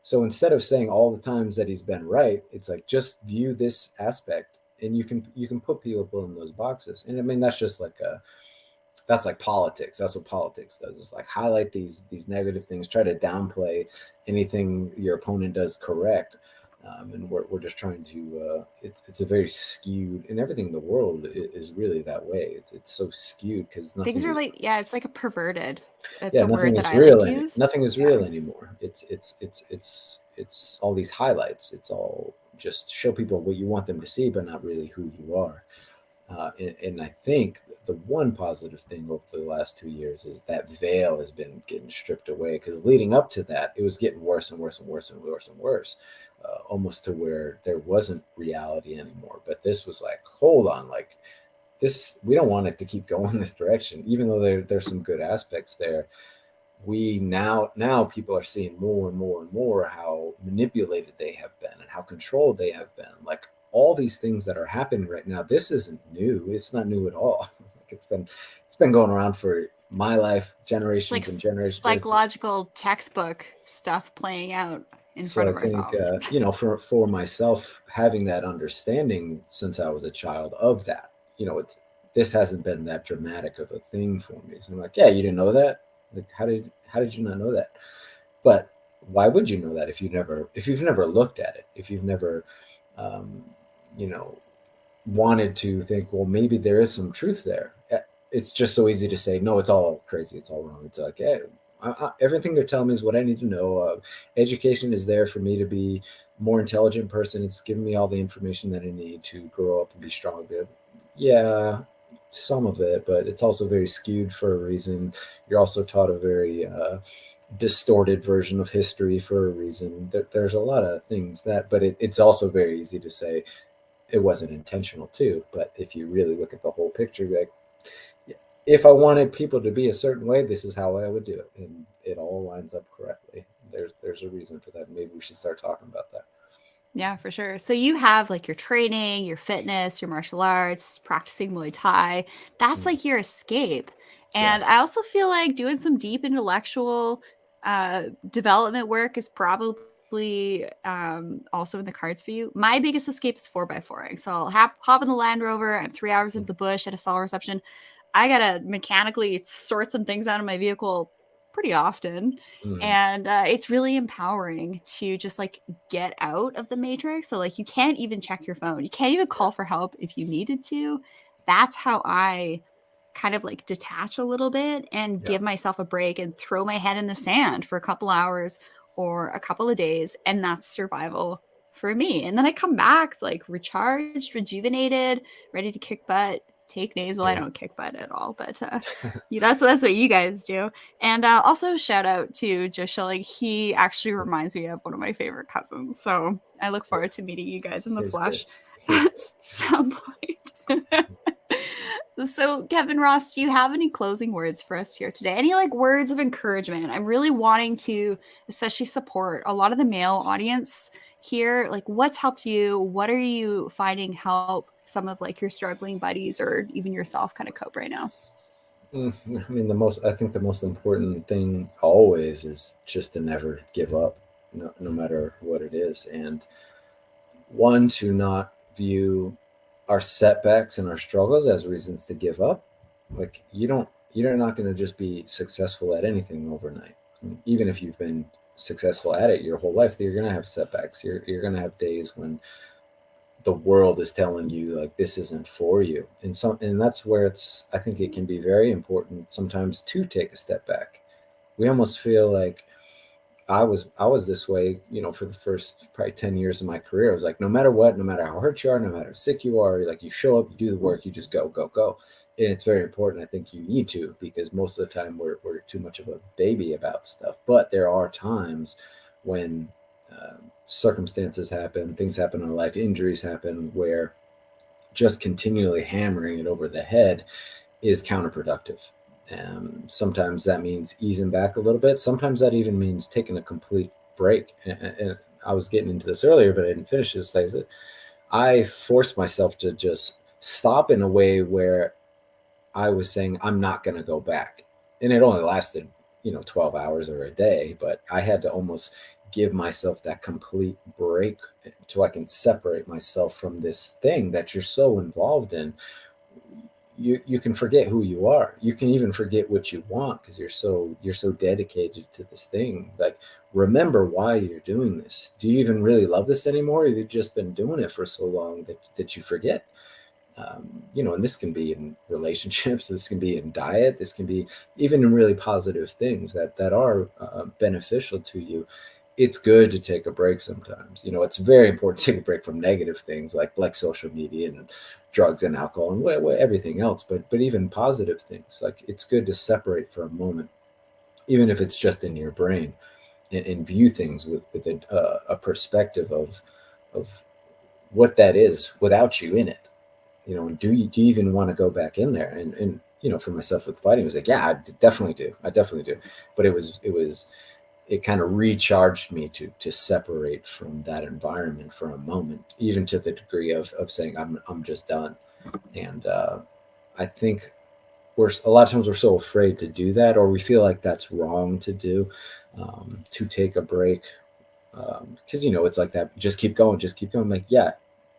So instead of saying all the times that he's been right, it's like just view this aspect, and you can put people in those boxes. And I mean, that's just like that's like politics. That's what politics does. It's like highlight these negative things, try to downplay anything your opponent does correct. And we're just trying to. It's a very skewed, and everything in the world is really that way. It's so skewed because things are like it's like a perverted. That's a word that I real. like to use. Nothing is real anymore. It's all these highlights. It's all just show people what you want them to see, but not really who you are. And I think the one positive thing over the last 2 years is that veil has been getting stripped away, because leading up to that, it was getting worse and worse and worse and worse and worse, almost to where there wasn't reality anymore. But this was like, hold on, like this, we don't want it to keep going this direction, even though there's some good aspects there. We now people are seeing more and more and more how manipulated they have been and how controlled they have been. Like, all these things that are happening right now, this isn't new. It's not new at all. It's been going around for my life, generations and generations. Psychological textbook stuff playing out in front of ourselves. For myself, having that understanding since I was a child of that, this hasn't been that dramatic of a thing for me. So I'm like, yeah, you didn't know that? Like, how did you not know that? But why would you know that if you've never looked at it, if you've never wanted to think, well, maybe there is some truth there. It's just so easy to say, no, it's all crazy, it's all wrong. It's like, hey, everything they're telling me is what I need to know. Education is there for me to be a more intelligent person. It's giving me all the information that I need to grow up and be strong. Yeah, some of it, but it's also very skewed for a reason. You're also taught a very distorted version of history for a reason. There's a lot of things but it's also very easy to say it wasn't intentional too. But if you really look at the whole picture, like, if I wanted people to be a certain way, this is how I would do it, and it all lines up correctly. There's a reason for that. Maybe we should start talking about that. Yeah, for sure. So you have like your training, your fitness, your martial arts, practicing Muay Thai. That's like your escape. And I also feel like doing some deep intellectual development work is probably also in the cards for you. My biggest escape is 4x4ing. So I'll hop in the Land Rover. I'm 3 hours into the bush at a cell reception. I gotta mechanically sort some things out of my vehicle pretty often. And it's really empowering to just like get out of the matrix. So like you can't even check your phone. You can't even call for help if you needed to. That's how I kind of like detach a little bit and give myself a break and throw my head in the sand for a couple hours or a couple of days. And that's survival for me. And then I come back like recharged, rejuvenated, ready to kick butt, take names. Well, I don't kick butt at all, but that's what you guys do. And also shout out to Joe Schilling. He actually reminds me of one of my favorite cousins. So I look forward to meeting you guys in the flesh at some point. So, Kevin Ross, do you have any closing words for us here today? Any like words of encouragement? I'm really wanting to especially support a lot of the male audience here. Like, what's helped you? What are you finding help some of like your struggling buddies or even yourself kind of cope right now? I mean, I think the most important thing always is just to never give up, no matter what it is. And one, to not view our setbacks and our struggles as reasons to give up. Like, you're not going to just be successful at anything overnight. even if you've been successful at it your whole life, you're going to have setbacks. You're going to have days when the world is telling you like this isn't for you, and that's where I think it can be very important sometimes to take a step back. We almost feel like I was this way, for the first probably 10 years of my career. I was like, no matter what, no matter how hurt you are, no matter how sick you are, like you show up, you do the work, you just go, go, go. And it's very important. I think you need to, because most of the time we're too much of a baby about stuff. But there are times when circumstances happen, things happen in life, injuries happen, where just continually hammering it over the head is counterproductive. Sometimes that means easing back a little bit. Sometimes that even means taking a complete break. And I was getting into this earlier, but I didn't finish this. I forced myself to just stop in a way where I was saying, I'm not going to go back. And it only lasted, 12 hours or a day, but I had to almost give myself that complete break so I can separate myself from this thing that you're so involved in. You can forget who you are. You can even forget what you want because you're so dedicated to this thing. Like, remember why you're doing this. Do you even really love this anymore? Or you've just been doing it for so long that you forget. And this can be in relationships, this can be in diet, this can be even in really positive things that are beneficial to you. It's good to take a break sometimes. It's very important to take a break from negative things like social media and drugs and alcohol and everything else. But even positive things, like it's good to separate for a moment, even if it's just in your brain, and view things with a perspective of what that is without you in it. And do you even want to go back in there? And for myself with fighting, it was like, yeah, I definitely do. But it kind of recharged me to separate from that environment for a moment, even to the degree of saying I'm just done. And I think a lot of times we're so afraid to do that, or we feel like that's wrong to do, to take a break, because it's like that. Just keep going, just keep going. Like, yeah,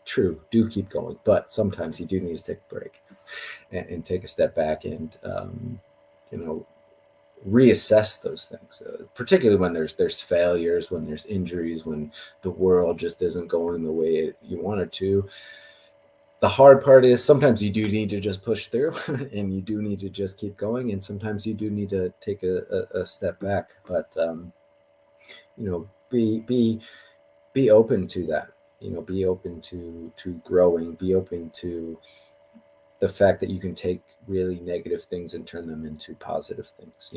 true, do keep going, but sometimes you do need to take a break and take a step back and you know reassess those things, particularly when there's failures, when there's injuries, when the world just isn't going the way you want it to. The hard part is sometimes you do need to just push through and you do need to just keep going, and sometimes you do need to take a step back. But be open to that. Be open to growing, be open to the fact that you can take really negative things and turn them into positive things.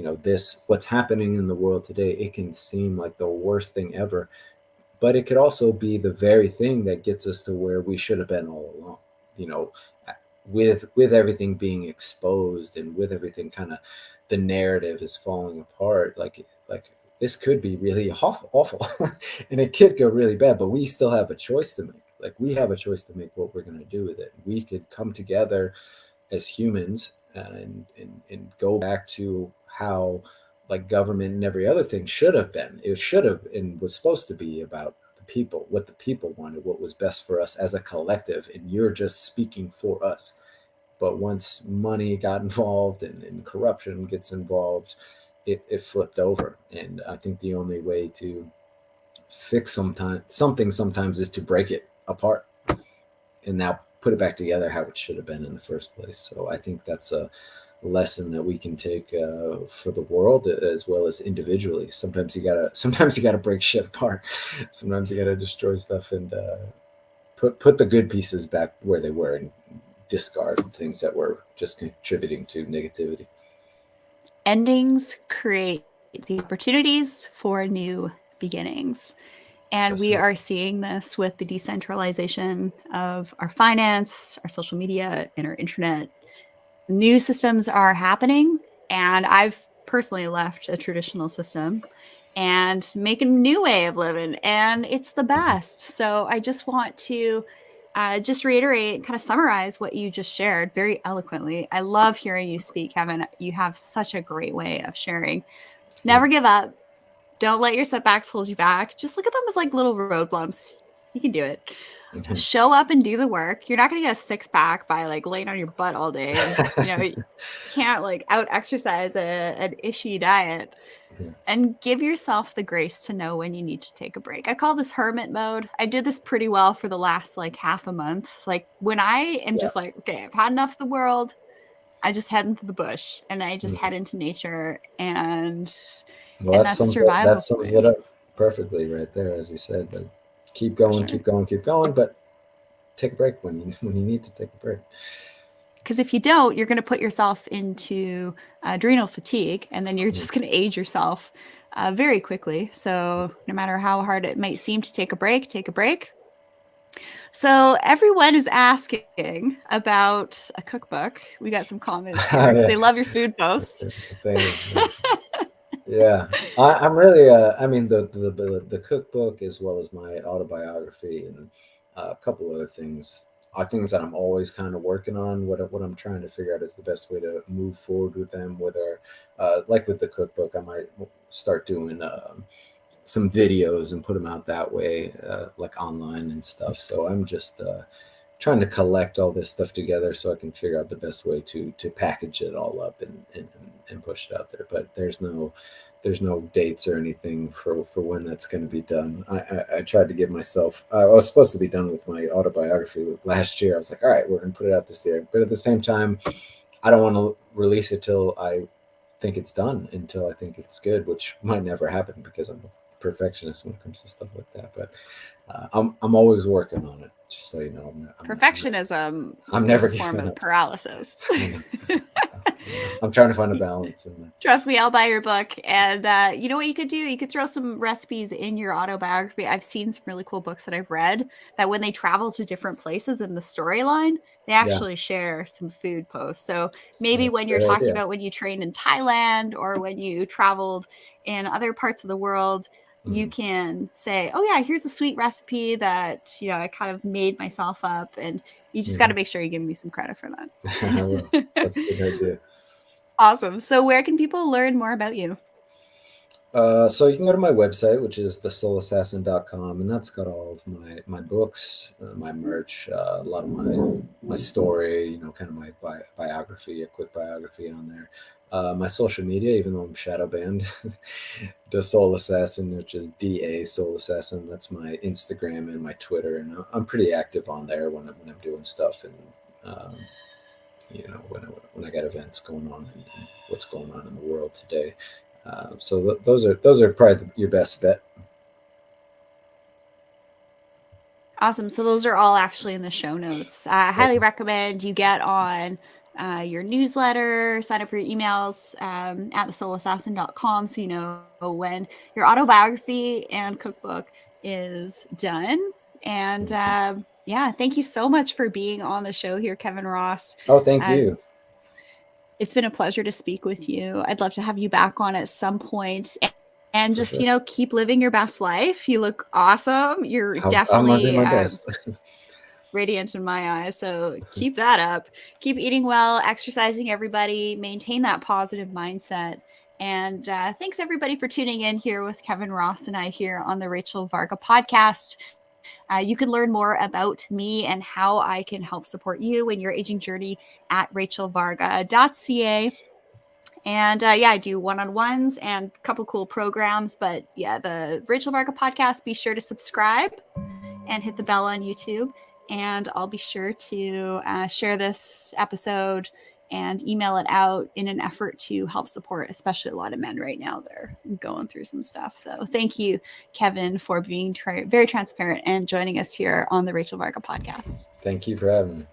What's happening in the world today, it can seem like the worst thing ever, but it could also be the very thing that gets us to where we should have been all along. you know with everything being exposed, and with everything kind of, the narrative is falling apart. Like this could be really awful and it could go really bad, but we still have a choice to make. Like, we have a choice to make what we're going to do with it. We could come together as humans and go back to how, like, government and every other thing should have been. It should have and was supposed to be about the people, what the people wanted, what was best for us as a collective, and you're just speaking for us. But once money got involved and corruption gets involved, it flipped over. And I think the only way to fix something sometimes is to break it apart and now put it back together how it should have been in the first place. So I think that's a lesson that we can take for the world as well as individually. Sometimes you gotta break shit apart. Sometimes you gotta destroy stuff and put the good pieces back where they were, and discard things that were just contributing to negativity. Endings create the opportunities for new beginnings. And That's we it. are seeing this with the decentralization of our finance, our social media, and our internet. New systems are happening. And I've personally left a traditional system and make a new way of living. And it's the Mhm. best. So I just want to just reiterate, kind of summarize what you just shared very eloquently. I love hearing you speak, Kevin. You have such a great way of sharing. Yeah. Never give up. Don't let your setbacks hold you back. Just look at them as like little road bumps. You can do it. show up and do the work. You're not going to get a six pack by like laying on your butt all day. And, you can't like out exercise an ishy diet. And give yourself the grace to know when you need to take a break. I call this hermit mode. I did this pretty well for the last like half a month. Like when I am just like, okay, I've had enough of the world, I just head into the bush and I just head into nature, and that's survival. That sums it up perfectly right there, as you said. Like, keep going, keep going, but take a break when you need to take a break. Because if you don't, you're going to put yourself into adrenal fatigue, and then you're just going to age yourself very quickly. So no matter how hard it might seem to take a break, take a break. So everyone is asking about a cookbook. We got some comments here. They love your food posts. Yeah, I'm really. I mean, the cookbook, as well as my autobiography and a couple other things, are things that I'm always kind of working on. What I'm trying to figure out is the best way to move forward with them. Whether, like with the cookbook, I might start doing some videos and put them out that way, like online and stuff. So I'm just trying to collect all this stuff together so I can figure out the best way to package it all up and push it out there. But there's no dates or anything for when that's going to be done. I tried to give myself, I was supposed to be done with my autobiography last year. I was like, all right, we're going to put it out this year. But at the same time, I don't want to release it till I think it's done, until I think it's good, which might never happen because I'm a perfectionist when it comes to stuff like that. But I'm always working on it, just so you know. Perfectionism. I'm never a form of paralysis. I'm trying to find a balance in there. Trust me, I'll buy your book. And you know what you could do? You could throw some recipes in your autobiography. I've seen some really cool books that I've read that when they travel to different places in the storyline, they actually share some food posts. So maybe when you're talking about when you trained in Thailand or when you traveled in other parts of the world, you can say, oh yeah, here's a sweet recipe that, I kind of made myself up, and you just got to make sure you give me some credit for that. I will. That's a good idea. Awesome. So where can people learn more about you? So you can go to my website, which is thesoulassassin.com, and that's got all of my books, my merch, a lot of my story, kind of my biography, a quick biography on there. My social media, even though I'm shadow banned, the Soul Assassin, which is DA Soul Assassin. That's my Instagram and my Twitter, and I'm pretty active on there when I'm doing stuff, and when I got events going on and what's going on in the world today. So those are probably your best bet. Awesome. So those are all actually in the show notes. I highly recommend you get on your newsletter, sign up for your emails at thesoulassassin.com so you know when your autobiography and cookbook is done. And thank you so much for being on the show here, Kevin Ross. Oh, thank you. It's been a pleasure to speak with you. I'd love to have you back on at some point and just, keep living your best life. You look awesome. You're definitely my best. radiant in my eyes. So keep that up. Keep eating well, exercising, everybody. Maintain that positive mindset. And thanks, everybody, for tuning in here with Kevin Ross and I here on the Rachel Varga podcast. You can learn more about me and how I can help support you in your aging journey at rachelvarga.ca. And I do one-on-ones and a couple cool programs. But the Rachel Varga podcast, be sure to subscribe and hit the bell on YouTube. And I'll be sure to share this episode and email it out in an effort to help support, especially a lot of men right now. They're going through some stuff. So thank you, Kevin, for being very transparent and joining us here on the Rachel Varga podcast. Thank you for having me.